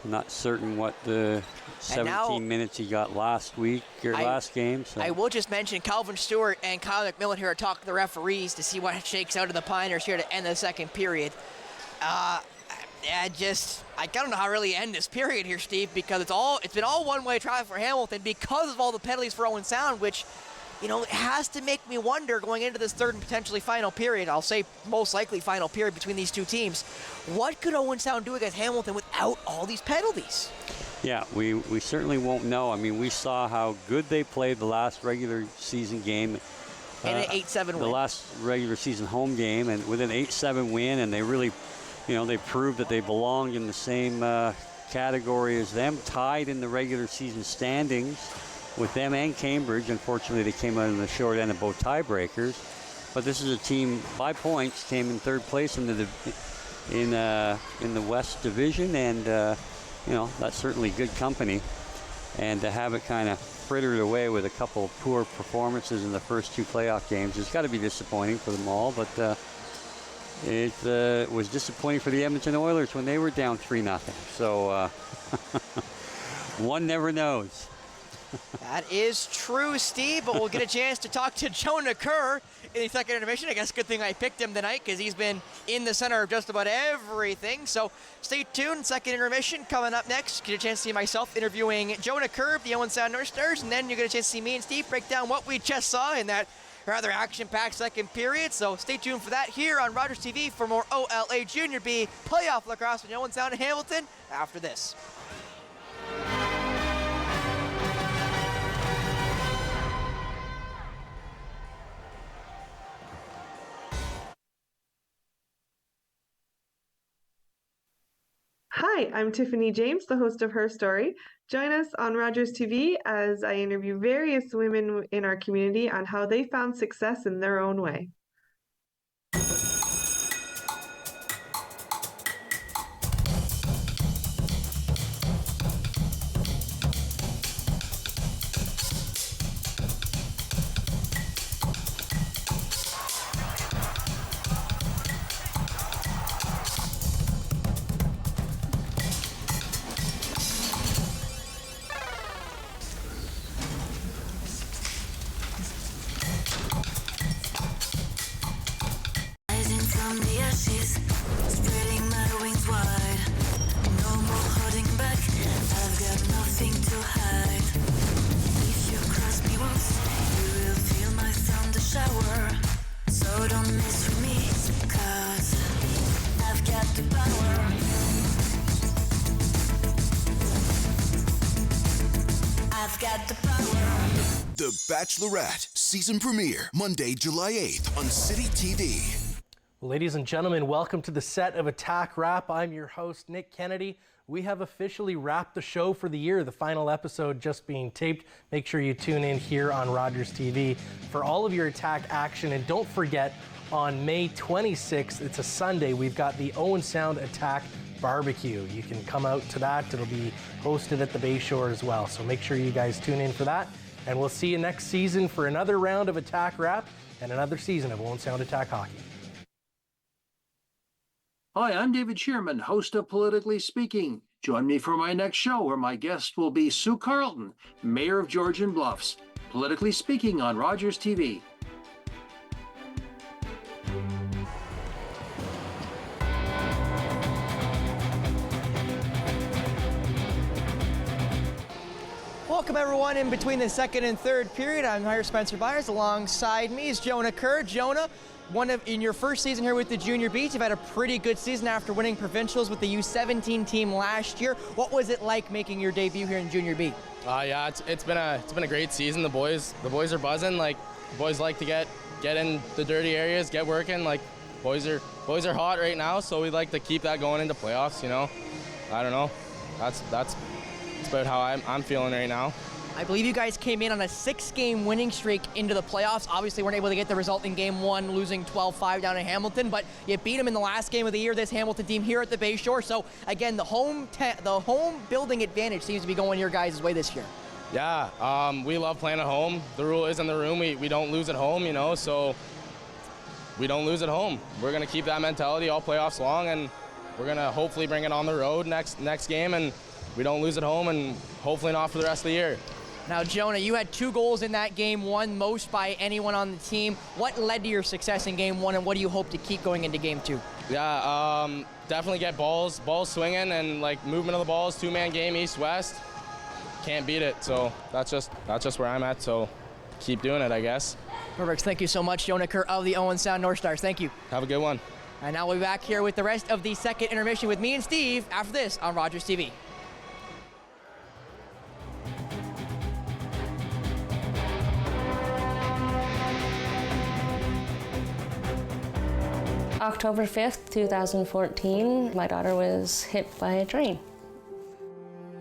I'm not certain what the 17 minutes he got last week or last game. So. I will just mention Calvin Stewart and Kyle McMillan here are talking to the referees to see what shakes out of the Piners here to end the second period. I don't know how to really end this period here, Steve, because it's been all one-way traffic for Hamilton because of all the penalties for Owen Sound, which, it has to make me wonder going into this third and potentially final period. I'll say most likely final period between these two teams. What could Owen Sound do against Hamilton without all these penalties? Yeah, we certainly won't know. I mean, we saw how good they played the last regular season game. And an 8-7 win. The last regular season home game, and with an 8-7 win, and they really, they proved that they belonged in the same category as them, tied in the regular season standings with them and Cambridge. Unfortunately, they came out in the short end of both tiebreakers. But this is a team by points, came in third place in the West Division, and that's certainly good company. And to have it kind of frittered away with a couple of poor performances in the first two playoff games, it's got to be disappointing for them all. But it was disappointing for the Edmonton Oilers when they were down 3-0. So one never knows. That is true, Steve, but we'll get a chance to talk to Jonah Kerr in the second intermission. I guess good thing I picked him tonight because he's been in the center of just about everything. So stay tuned. Second intermission coming up next. Get a chance to see myself interviewing Jonah Kerr, the Owen Sound North Stars, and then you're going to chance to see me and Steve break down what we just saw in that rather action-packed second period. So stay tuned for that here on Rogers TV for more OLA Junior B playoff lacrosse with Owen Sound and Hamilton after this. Hi, I'm Tiffany James, the host of Her Story. Join us on Rogers TV as I interview various women in our community on how they found success in their own way. The Bachelorette season premiere, Monday, July 8th on City TV. Ladies and gentlemen, welcome to the set of Attack Wrap. I'm your host, Nick Kennedy. We have officially wrapped the show for the year, the final episode just being taped. Make sure you tune in here on Rogers TV for all of your Attack action. And don't forget, on May 26th, it's a Sunday, we've got the Owen Sound Attack Barbecue. You can come out to that. It'll be hosted at the Bayshore as well. So make sure you guys tune in for that. And we'll see you next season for another round of Attack Wrap and another season of Owen Sound Attack Hockey. Hi, I'm David Shearman, host of Politically Speaking. Join me for my next show where my guest will be Sue Carlton, Mayor of Georgian Bluffs. Politically Speaking on Rogers TV. welcome everyone in between the second and third period. I'm Hire Spencer Byers. Alongside me is Jonah Kerr. Jonah, in your first season here with the Junior Beats, you've had a pretty good season after winning provincials with the U17 team last year. What was it like making your debut here in Junior B? Yeah, it's been a great season. The boys are buzzing. Like, boys like to get in the dirty areas, get working. Like, boys are hot right now, so we'd like to keep that going into playoffs. You know, I don't know. That's about how I'm feeling right now. I believe you guys came in on a 6-game winning streak into the playoffs. Obviously, weren't able to get the result in Game 1, losing 12-5 down in Hamilton, but you beat them in the last game of the year, this Hamilton team here at the Bayshore. So, again, the home building advantage seems to be going your guys' way this year. Yeah, we love playing at home. The rule is in the room. We don't lose at home, you know, so we don't lose at home. We're going to keep that mentality all playoffs long, and we're going to hopefully bring it on the road next game, and we don't lose at home, and hopefully not for the rest of the year. Now, Jonah, you had 2 goals in that Game 1, most by anyone on the team. What led to your success in Game 1, and what do you hope to keep going into Game 2? Yeah, definitely get balls swinging, and like movement of the balls, 2-man game, east-west. Can't beat it, so that's just where I'm at, so keep doing it, I guess. Perfect. Thank you so much, Jonah Kerr of the Owen Sound North Stars. Thank you. Have a good one. And now we'll be back here with the rest of the second intermission with me and Steve after this on Rogers TV. October 5th, 2014, my daughter was hit by a train.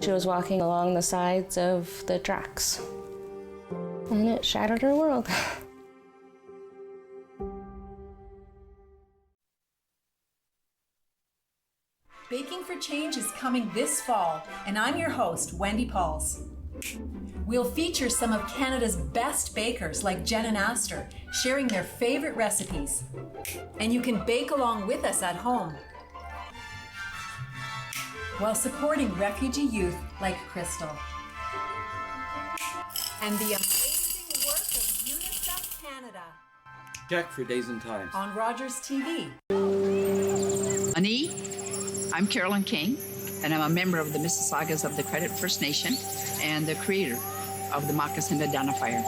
She was walking along the sides of the tracks, and it shattered her world. Baking for Change is coming this fall, and I'm your host, Wendy Pauls. We'll feature some of Canada's best bakers like Jen and Astor, sharing their favorite recipes. And you can bake along with us at home, while supporting refugee youth like Crystal. And the amazing work of UNICEF Canada. Check for days and times. On Rogers TV. Ani, I'm Carolyn King, and I'm a member of the Mississaugas of the Credit First Nation and the creator of the Moccasin Identifier.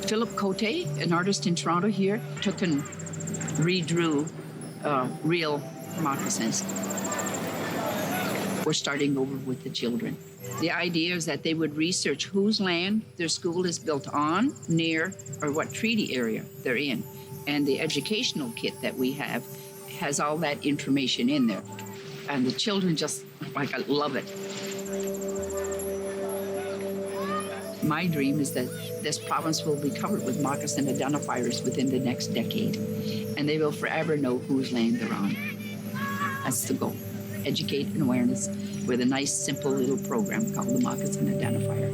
Philip Cote, an artist in Toronto here, took and redrew real moccasins. We're starting over with the children. The idea is that they would research whose land their school is built on, near, or what treaty area they're in. And the educational kit that we have has all that information in there. And the children just, love it. My dream is that this province will be covered with moccasin identifiers within the next decade, and they will forever know whose land they're on. That's the goal. Educate and awareness with a nice, simple little program called the Moccasin Identifier.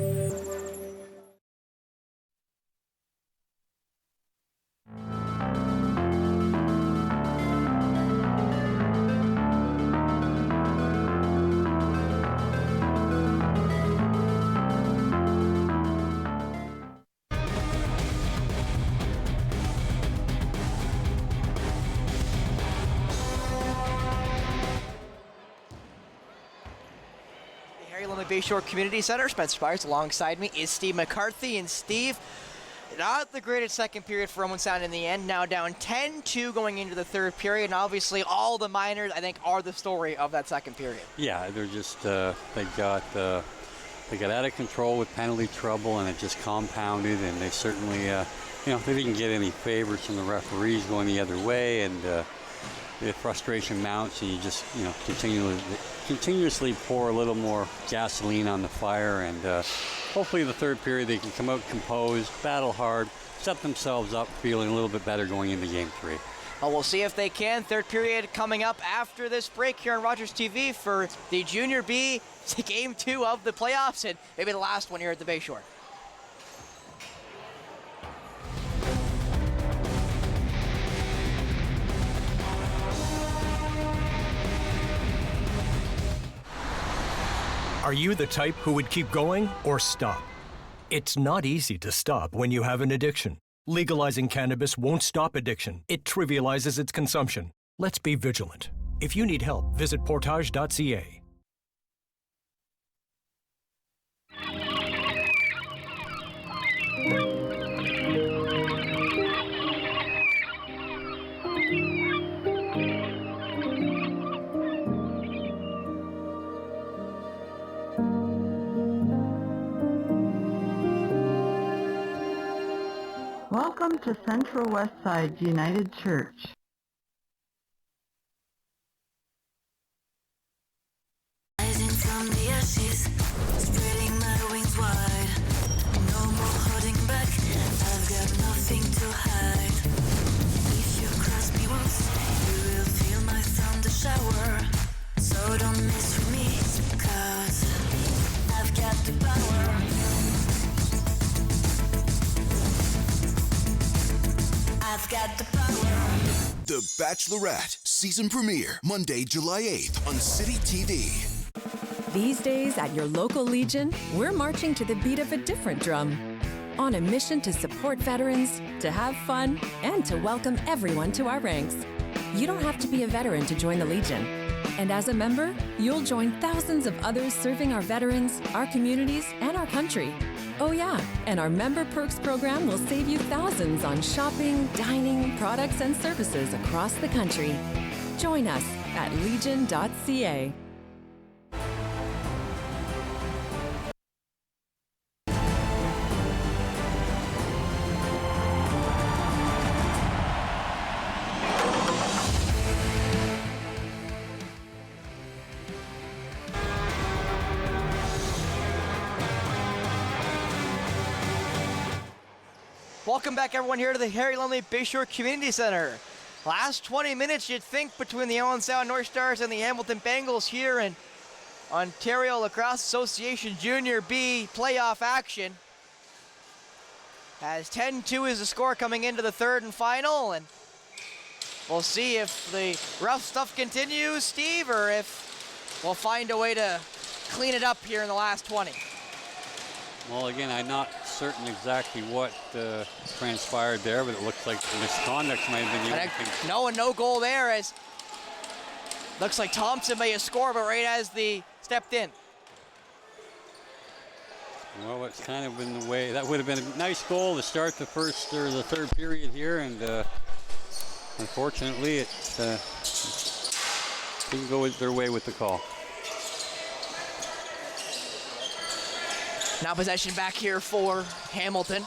Bayshore Community Center. Spencer Byers alongside me is Steve McCarthy. And Steve, not the greatest second period for Owen Sound in the end. Now down 10-2 going into the third period. And obviously all the minors, I think, are the story of that second period. Yeah, they're just, they got out of control with penalty trouble, and it just compounded. And they certainly, they didn't get any favors from the referees going the other way. And the frustration mounts, and you just, continuously pour a little more gasoline on the fire, and hopefully the third period they can come out composed, battle hard, set themselves up feeling a little bit better going into Game 3. Well, we'll see if they can. Third period coming up after this break here on Rogers TV for the Junior B Game 2 of the playoffs, and maybe the last one here at the Bayshore. Are you the type who would keep going or stop? It's not easy to stop when you have an addiction. Legalizing cannabis won't stop addiction. It trivializes its consumption. Let's be vigilant. If you need help, visit portage.ca. Welcome to Central Westside United Church. Rising from the ashes, spreading my wings wide. No more holding back, I've got nothing to hide. If you cross me once, you will feel my thunder shower. So don't mess with me, 'cause I've got the power. I've got the power. The Bachelorette season premiere Monday, July 8th on City TV. These days at your local Legion, we're marching to the beat of a different drum. On a mission to support veterans, to have fun, and to welcome everyone to our ranks. You don't have to be a veteran to join the Legion. And as a member, you'll join thousands of others serving our veterans, our communities, and our country. Oh yeah, and our Member Perks program will save you thousands on shopping, dining, products, and services across the country. Join us at legion.ca. Welcome back, everyone, here to the Harry Lumley Bayshore Community Center. Last 20 minutes, you'd think, between the Owen Sound North Stars and the Hamilton Bengals here in Ontario Lacrosse Association Junior B playoff action. As 10-2 is the score coming into the third and final, and we'll see if the rough stuff continues, Steve, or if we'll find a way to clean it up here in the last 20. Well, again, I'm not certain exactly what transpired there, but it looks like misconduct might have been the only thing. No goal there, as looks like Thompson may have scored, but right as the stepped in. Well, it's kind of been the way. That would have been a nice goal to start the first or the third period here, and unfortunately, it didn't go their way with the call. Now possession back here for Hamilton.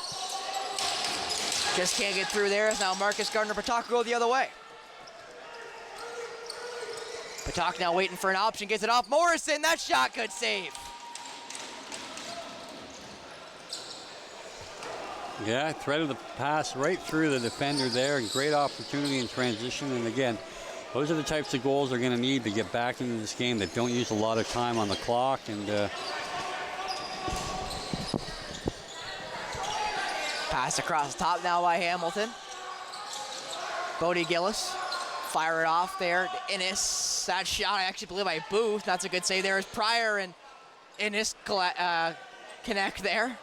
Just can't get through there as now Marcus Gardner-Patak go the other way. Patak now waiting for an option, gets it off Morrison. That shot, good save. Yeah, threaded the pass right through the defender there, and great opportunity in transition. And again, those are the types of goals they're going to need to get back into this game that don't use a lot of time on the clock. And pass across the top now by Hamilton. Bodie Gillis, fire it off there to Innes. That shot, I actually believe by Booth. That's a good save there as Pryor and Innes connect there.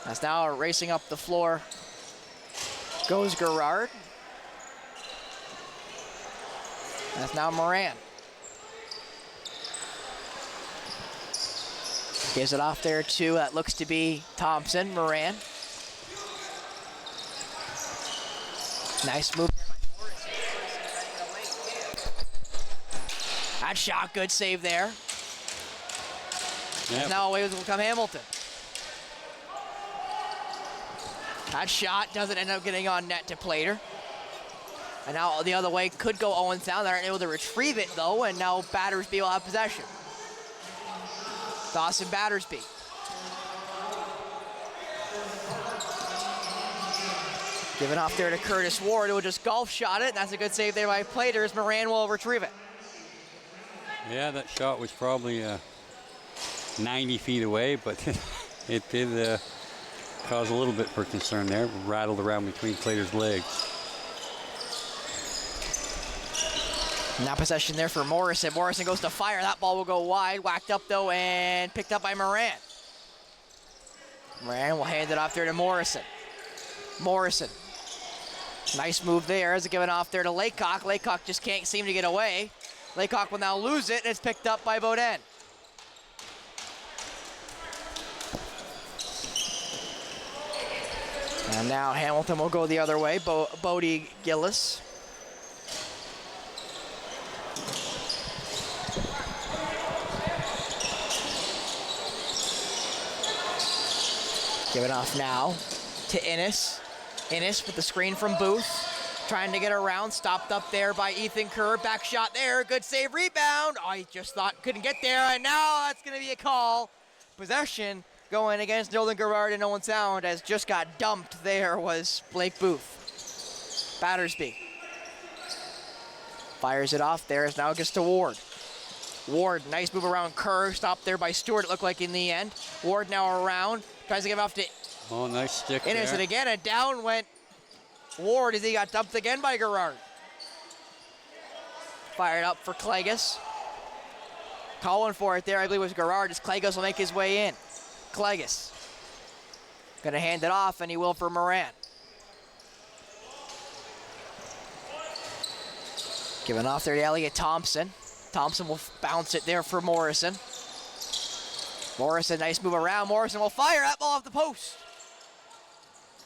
That's now racing up the floor. Goes Gerard. That's now Moran. Gives it off there to, that looks to be Thompson, Moran. Nice move. That shot, good save there. Yep. Now away will come Hamilton. That shot doesn't end up getting on net to Plater. And now the other way could go Owen Sound. They aren't able to retrieve it though, and now Battersby will have possession. Dawson Battersby. Given off there to Curtis Ward, who will just golf shot it, and that's a good save there by Plater as Moran will retrieve it. yeah, that shot was probably 90 feet away, but it did cause a little bit for concern there. Rattled around between Plater's legs. Now possession there for Morrison. Morrison goes to fire. That ball will go wide. Whacked up though and picked up by Moran. Moran will hand it off there to Morrison. Morrison Nice move there as it given off there to Laycock. Laycock just can't seem to get away. Laycock will now lose it, and it's picked up by Beaudin. And now Hamilton will go the other way. Bodie Gillis. Give it off now to Innes. Innes with the screen from Booth. Trying to get around, stopped up there by Ethan Kerr. Back shot there, good save, rebound. Oh, he just thought couldn't get there, and now that's gonna be a call. Possession going against Nolan Gerard and Owen Sound, as just got dumped there was Blake Booth. Battersby fires it off there, as now it gets to Ward. Ward, nice move around Kerr, stopped there by Stewart, it looked like in the end. Ward now around, tries to give off to nice stick Innes, there. and again, and down went Ward as he got dumped again by Gerard. Fired up for Klegus. Calling for it there, I believe it was Gerard, as Klegus will make his way in. Klegus gonna hand it off, and he will for Moran. Giving off there to Elliot Thompson. Thompson will bounce it there for Morrison. Morrison, nice move around. Morrison will fire that ball off the post.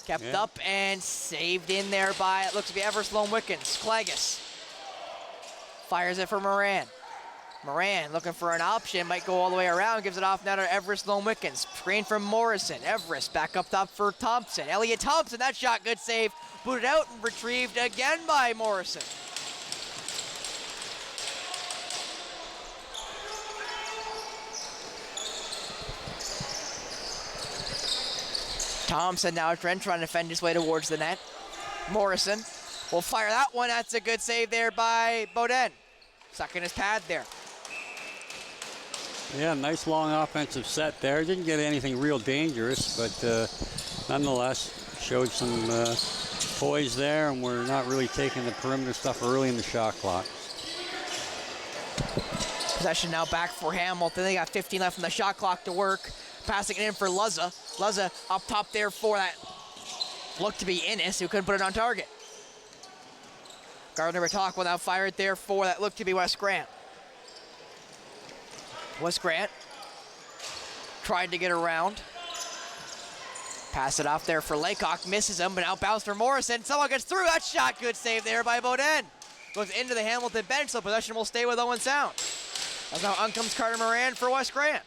Kept up and saved in there by, it looks to be Everslone Wickens. Klegus fires it for Moran. Moran looking for an option, might go all the way around, gives it off now to Everest Sloan Wickens. Screen from Morrison. Everest back up top for Thompson. Elliot Thompson, that shot, good save. Booted out and retrieved again by Morrison. Thompson now trying to defend his way towards the net. Morrison will fire that one. That's a good save there by Beaudin. Stuck in his pad there. Yeah, nice long offensive set there. Didn't get anything real dangerous, but nonetheless showed some poise there, and we're not really taking the perimeter stuff early in the shot clock. Possession now back for Hamilton. They got 15 left in the shot clock to work. Passing it in for Luzza. Luzza up top there for that looked to be Innes, who couldn't put it on target. Gardner-Batak will now fire it there for that looked to be Wes Grant. Wes Grant tried to get around. Pass it off there for Laycock, misses him, but now bounce for Morrison. Someone gets through, that shot, good save there by Beaudin. Goes into the Hamilton bench, so possession will stay with Owen Sound. As now on comes Carter Moran for Wes Grant.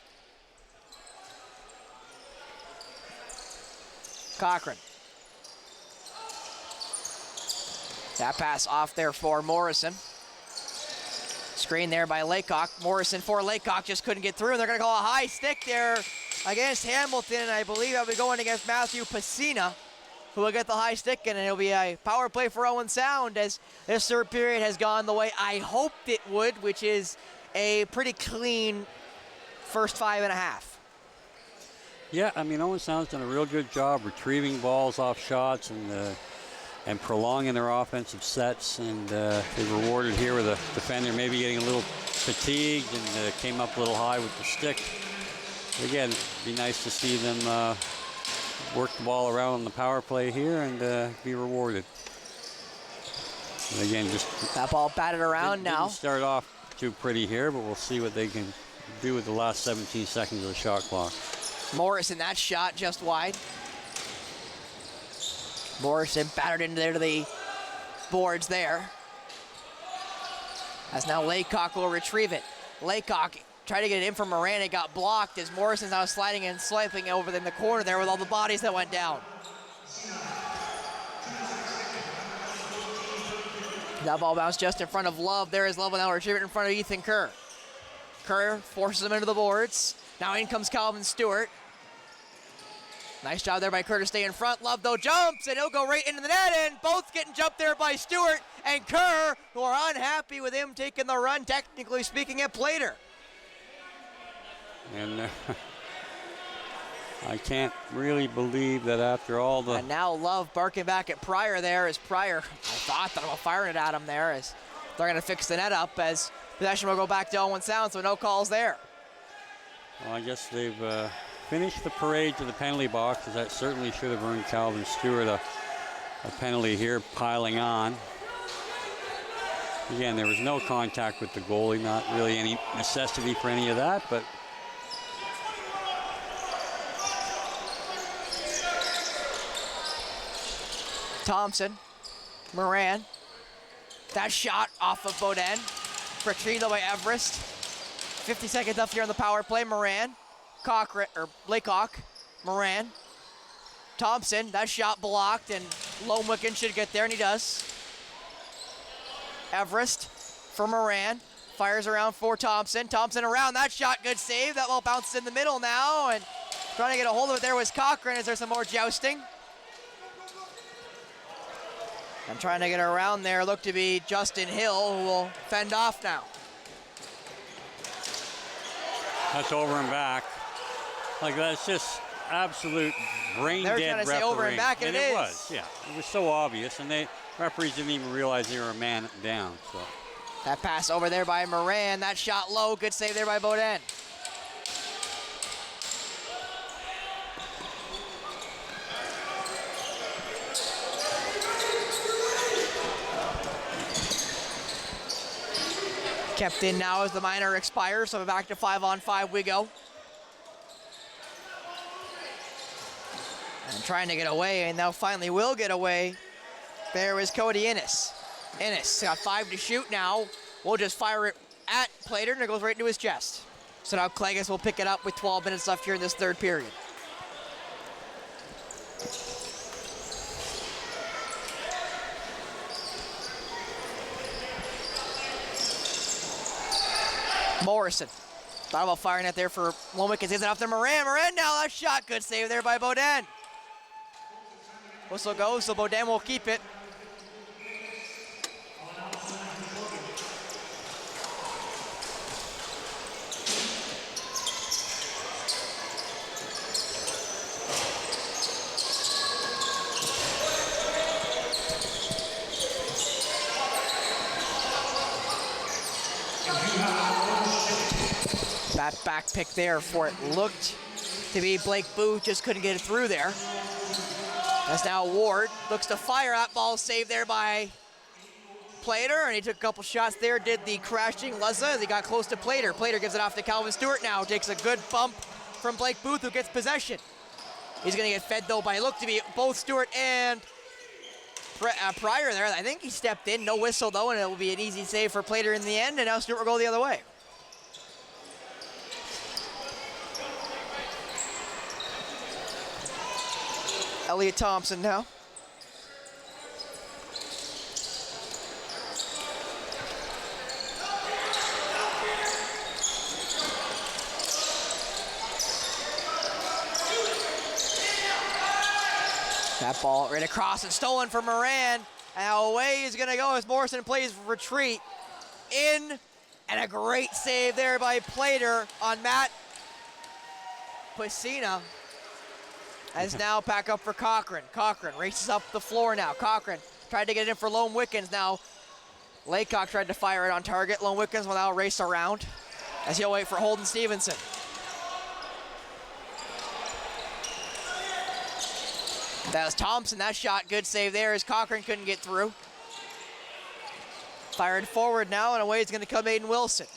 Cochran. That pass off there for Morrison. Screen there by Laycock. Morrison for Laycock, just couldn't get through. And they're going to call a high stick there against Hamilton. And I believe I'll be going against Matthew Pacina, who will get the high stick. And it'll be a power play for Owen Sound, as this third period has gone the way I hoped it would, which is a pretty clean first 5.5. Yeah, I mean, Owen Sound's done a real good job retrieving balls off shots and prolonging their offensive sets, and they rewarded here with a defender maybe getting a little fatigued and came up a little high with the stick. But again, it'd be nice to see them work the ball around on the power play here and be rewarded. And again, just that ball batted around now. Didn't start off too pretty here, but we'll see what they can do with the last 17 seconds of the shot clock. Morrison, that shot just wide. Morrison battered into there to the boards there. As now Laycock will retrieve it. Laycock tried to get it in from Moran. It got blocked as Morrison's now sliding and swiping over in the corner there with all the bodies that went down. That ball bounced just in front of Love. There is Love, and now retrieve it in front of Ethan Kerr. Kerr forces him into the boards. Now in comes Calvin Stewart. Nice job there by Kerr to stay in front. Love, though, jumps, and he'll go right into the net, and both getting jumped there by Stewart and Kerr, who are unhappy with him taking the run, technically speaking, at Plater. And I can't really believe that after all the... And now Love barking back at Pryor there, as Pryor, I thought about firing it at him there, as they're going to fix the net up, as possession will go back to Owen Sound, so no calls there. Well, I guess they've finished the parade to the penalty box, as that certainly should have earned Calvin Stewart a penalty here piling on. Again, there was no contact with the goalie, not really any necessity for any of that, but Thompson, Moran, that shot off of Beaudin, retrieved by Everest. 50 seconds left here on the power play. Moran, Laycock, Moran, Thompson, that shot blocked, and Lowicken should get there, and he does. Everest for Moran, fires around for Thompson. Thompson around, that shot, good save. That ball bounces in the middle now, and trying to get a hold of it there was Cochran. Is there some more jousting? And trying to get around there looked to be Justin Hill, who will fend off now. that's over and back. Like, that's just absolute brain dead refereeing. They were trying to say over and back, and it is. It was, yeah. It was so obvious, and referees didn't even realize they were a man down. So that pass over there by Moran, that shot low, good save there by Beaudin. Kept in now as the minor expires, so back to 5-on-5 we go. And trying to get away, and now finally will get away. There is Cody Innes. Innes got 5 to shoot now. We'll just fire it at Plater, and it goes right into his chest. So now Klegus will pick it up with 12 minutes left here in this third period. Morrison. Thought about firing it there for Lowicken. Is it off to Moran? Moran now, that shot. Good save there by Beaudin. Whistle goes, so Beaudin will keep it. That back pick there for it looked to be Blake Booth, just couldn't get it through there. That's now Ward, looks to fire. That ball saved there by Plater, and he took a couple shots there, did the crashing Luzza as he got close to Plater. Plater gives it off to Calvin Stewart now, takes a good bump from Blake Booth, who gets possession. He's gonna get fed though by, look to be both Stewart and Pryor there. I think he stepped in, no whistle though, and it will be an easy save for Plater in the end, and now Stewart will go the other way. Elliot Thompson now. That ball right across and stolen from Moran. And away is gonna go as Morrison plays retreat in, and a great save there by Plater on Matt Piscina. As now back up for Cochran. Cochran races up the floor now. Cochran tried to get it in for Lone Wickens. Now Laycock tried to fire it on target. Lone Wickens will now race around as he'll wait for Holden Stevenson. That was Thompson. That shot, good save there as Cochran couldn't get through. Fired forward now, and away is going to come Aiden Wilson.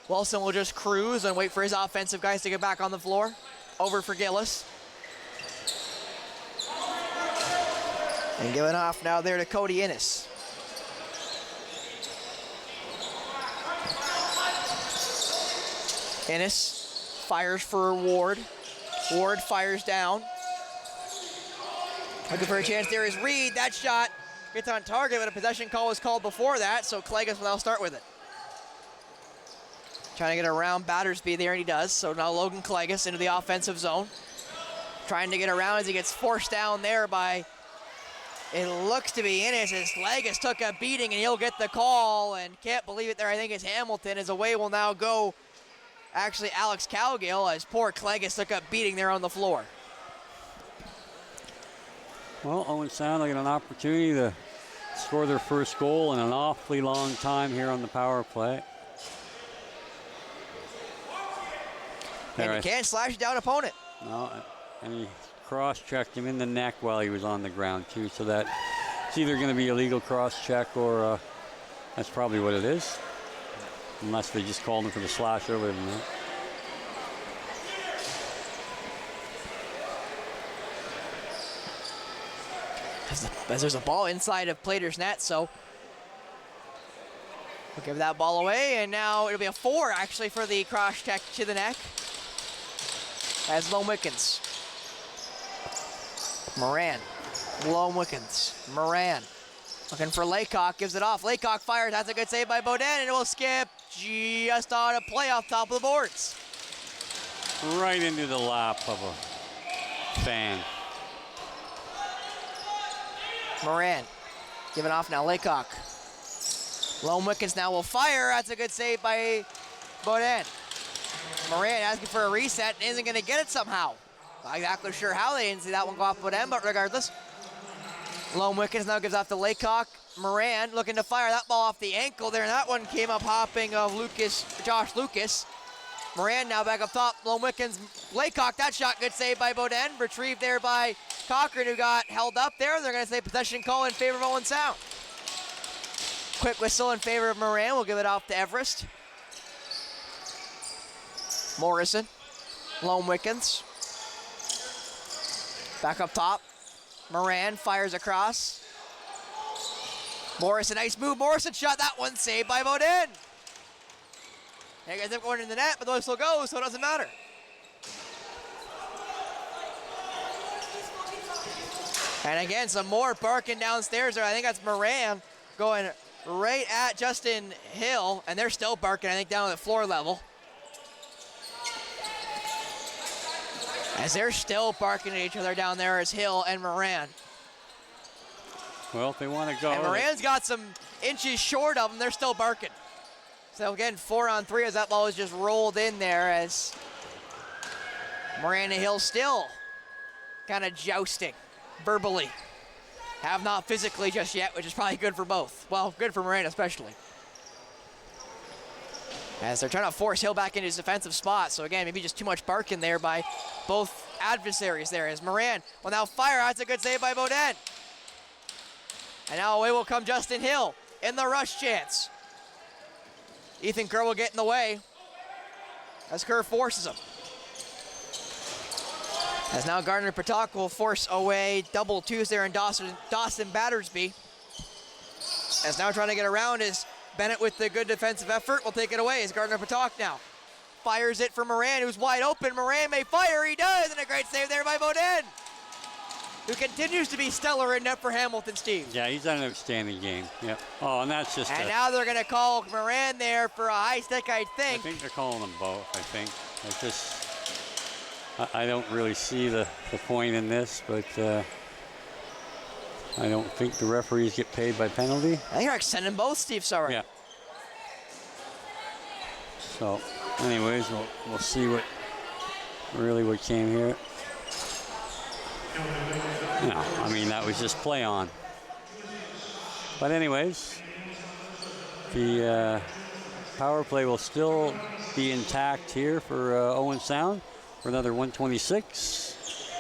Wilson will just cruise and wait for his offensive guys to get back on the floor. Over for Gillis. And giving off now there to Cody Innes. Innes fires for Ward. Ward fires down. Looking for a chance there is Reed. That shot gets on target, but a possession call was called before that, so Klegus will now start with it. Trying to get around Battersby there, and he does. So now Logan Klegus into the offensive zone. Trying to get around as he gets forced down there by, it looks to be Innes, as Klegus took a beating, and he'll get the call, and can't believe it there. I think it's Hamilton, as away will now go actually Alex Cowgill, as poor Klegus took a beating there on the floor. Well, Owen Sound get an opportunity to score their first goal in an awfully long time here on the power play. And you can't slash down opponent. No, and he cross-checked him in the neck while he was on the ground too, so that It's either going to be a legal cross-check or that's probably what it is. Unless they just called him for the slash earlier than that. As there's a ball inside of Plater's net, so we'll give that ball away, and now it'll be a 4 actually for the cross check to the neck. As Lone Wickens. Moran. Lone Wickens. Moran. Looking for Laycock, gives it off. Laycock fires, that's a good save by Beaudin, and it will skip just on a play off top of the boards. Right into the lap of a fan. Moran giving off now, Laycock. Lone Wickens now will fire, that's a good save by Beaudin. Moran asking for a reset and isn't going to get it somehow. Not exactly sure how they didn't see that one go off Beaudin, but regardless. Lone Wickens now gives off to Laycock. Moran looking to fire that ball off the ankle there, and that one came up hopping of Josh Lucas. Moran now back up top. Lone Wickens, Laycock, that shot, good save by Beaudin. Retrieved there by Cochran, who got held up there. They're going to say possession call in favor of Owen Sound. Quick whistle in favor of Moran. We'll give it off to Everest. Morrison, Lone Wickens. Back up top. Moran fires across. Morrison, nice move. Morrison shot that one, saved by Beaudin. They guys up going in the net, but the whistle goes, so it doesn't matter. And again, some more barking downstairs there. I think that's Moran going right at Justin Hill, and they're still barking, I think, down at floor level. As they're still barking at each other down there as Hill and Moran. Well, if they want to go. And Moran's got some inches short of them. They're still barking. So again, 4-on-3 as that ball was just rolled in there as Moran and Hill still kind of jousting verbally. Have not physically just yet, which is probably good for both. Well, good for Moran especially. As they're trying to force Hill back into his defensive spot. So again, maybe just too much barking there by both adversaries there. As Moran will now fire. That's a good save by Beaudin. And now away will come Justin Hill in the rush chance. Ethan Kerr will get in the way as Kerr forces him. As now Gardner Patak will force away double twos there in Dawson Battersby. As now trying to get around is Bennett with the good defensive effort. Will take it away as Gardner Patak now fires it for Moran, who's wide open. Moran may fire, he does, and a great save there by Beaudin, who continues to be stellar in net for Hamilton, Steve. Yeah, he's done an outstanding game. Yep. Oh, and that's just. And now they're going to call Moran there for a high stick, I think. I think they're calling them both. I think. I don't really see the point in this, but I don't think the referees get paid by penalty. I think they're extending both, Steve. Sorry. Yeah. So, anyways, we'll see what came here. No, I mean, that was just play on. But anyways, the power play will still be intact here for Owen Sound for another 126.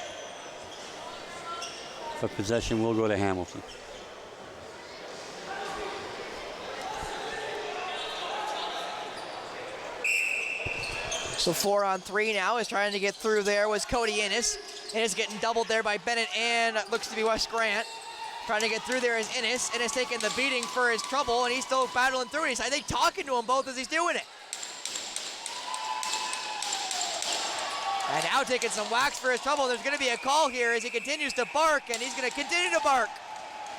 But possession will go to Hamilton. So 4-on-3 now is trying to get through there was Cody Innes. Innes getting doubled there by Bennett and looks to be Wes Grant. Trying to get through there is Innes. Innes taking the beating for his trouble, and he's still battling through it. He's, I think, talking to them both as he's doing it. And now taking some wax for his trouble. There's going to be a call here as he continues to bark, and he's going to continue to bark.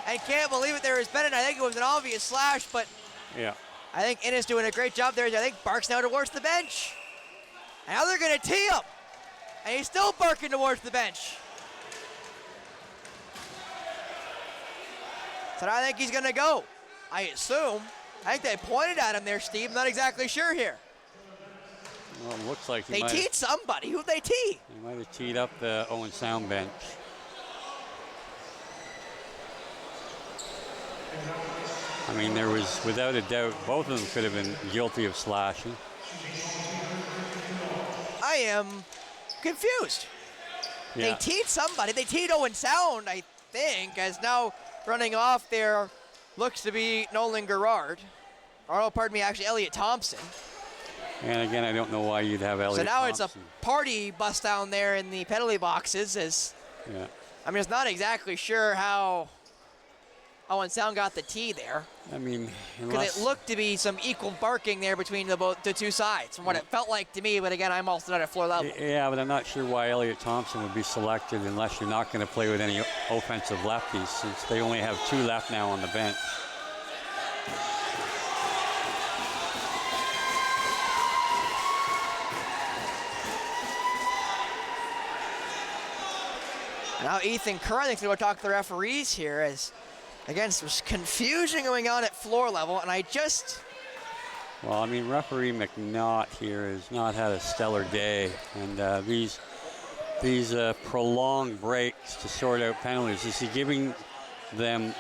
And can't believe it, there is Bennett. I think it was an obvious slash, but yeah, I think Innes doing a great job there. I think barks now towards the bench. And now they're going to tee him. And he's still barking towards the bench. So I think he's going to go. I assume. I think they pointed at him there, Steve. I'm not exactly sure here. Well, it looks like they teed somebody. Who'd they tee? He might have teed up the Owen Sound bench. I mean, there was, without a doubt, both of them could have been guilty of slashing. I am confused. Yeah. They teed somebody. They teed Owen Sound, I think, as now running off there looks to be Nolan Gerard. Or, oh, pardon me, actually Elliot Thompson. And again, I don't know why you'd have Elliot So now Thompson. it's a party bust down there in the penalty boxes. Yeah. I'm just not exactly sure how Owen Sound got the tee there. I mean, Because it looked to be some equal barking there between the two sides, from what it felt like to me. But again, I'm also not at floor level. Yeah, but I'm not sure why Elliot Thompson would be selected unless you're not going to play with any offensive lefties, since they only have 2 left now on the bench. Now Ethan Kerr, I think, is going to talk to the referees here, as, again, some confusion going on at floor level, and I just... Well, I mean, referee McNaught here has not had a stellar day, and these prolonged breaks to sort out penalties. Is he giving them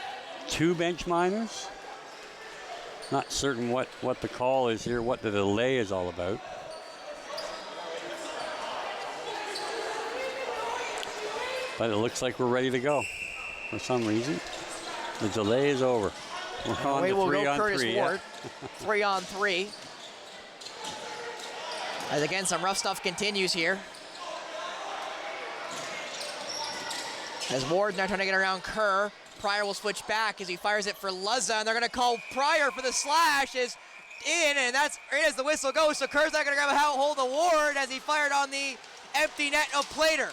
2 bench minors? Not certain what the call is here, what the delay is all about. But it looks like we're ready to go for some reason. The delay is over. We're on away to will 3 go on Curtis 3. Ward. Yeah. 3 on 3. As again, some rough stuff continues here. As Ward now trying to get around Kerr. Pryor will switch back as he fires it for Luzza, and they're going to call Pryor for the slash. Is in, and that's right as the whistle goes. So Kerr's not going to grab a hold of Ward as he fired on the empty net of Plater.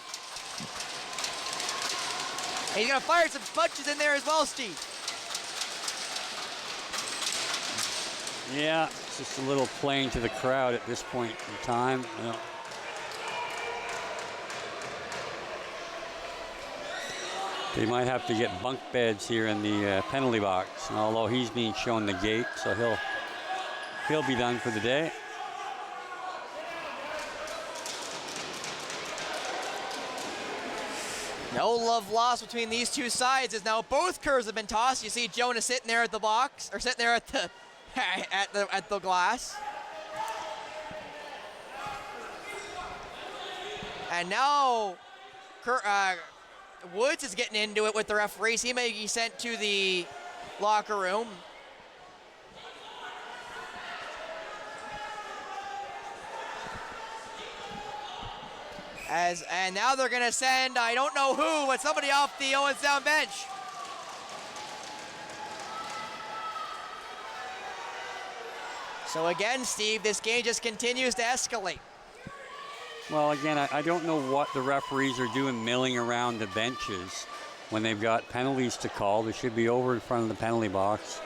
And he's going to fire some punches in there as well, Steve. Yeah, it's just a little playing to the crowd at this point in time. You know. They might have to get bunk beds here in the penalty box, and although he's being shown the gate, so he'll be done for the day. No love lost between these two sides, as now both Kerrs have been tossed. You see Jonas sitting there at the box, or sitting there at the at the glass. And now Woods is getting into it with the referees. He may be sent to the locker room. And now they're going to send, I don't know who, but somebody off the Owen Sound bench. So again, Steve, this game just continues to escalate. Well, again, I don't know what the referees are doing milling around the benches when they've got penalties to call. They should be over in front of the penalty box.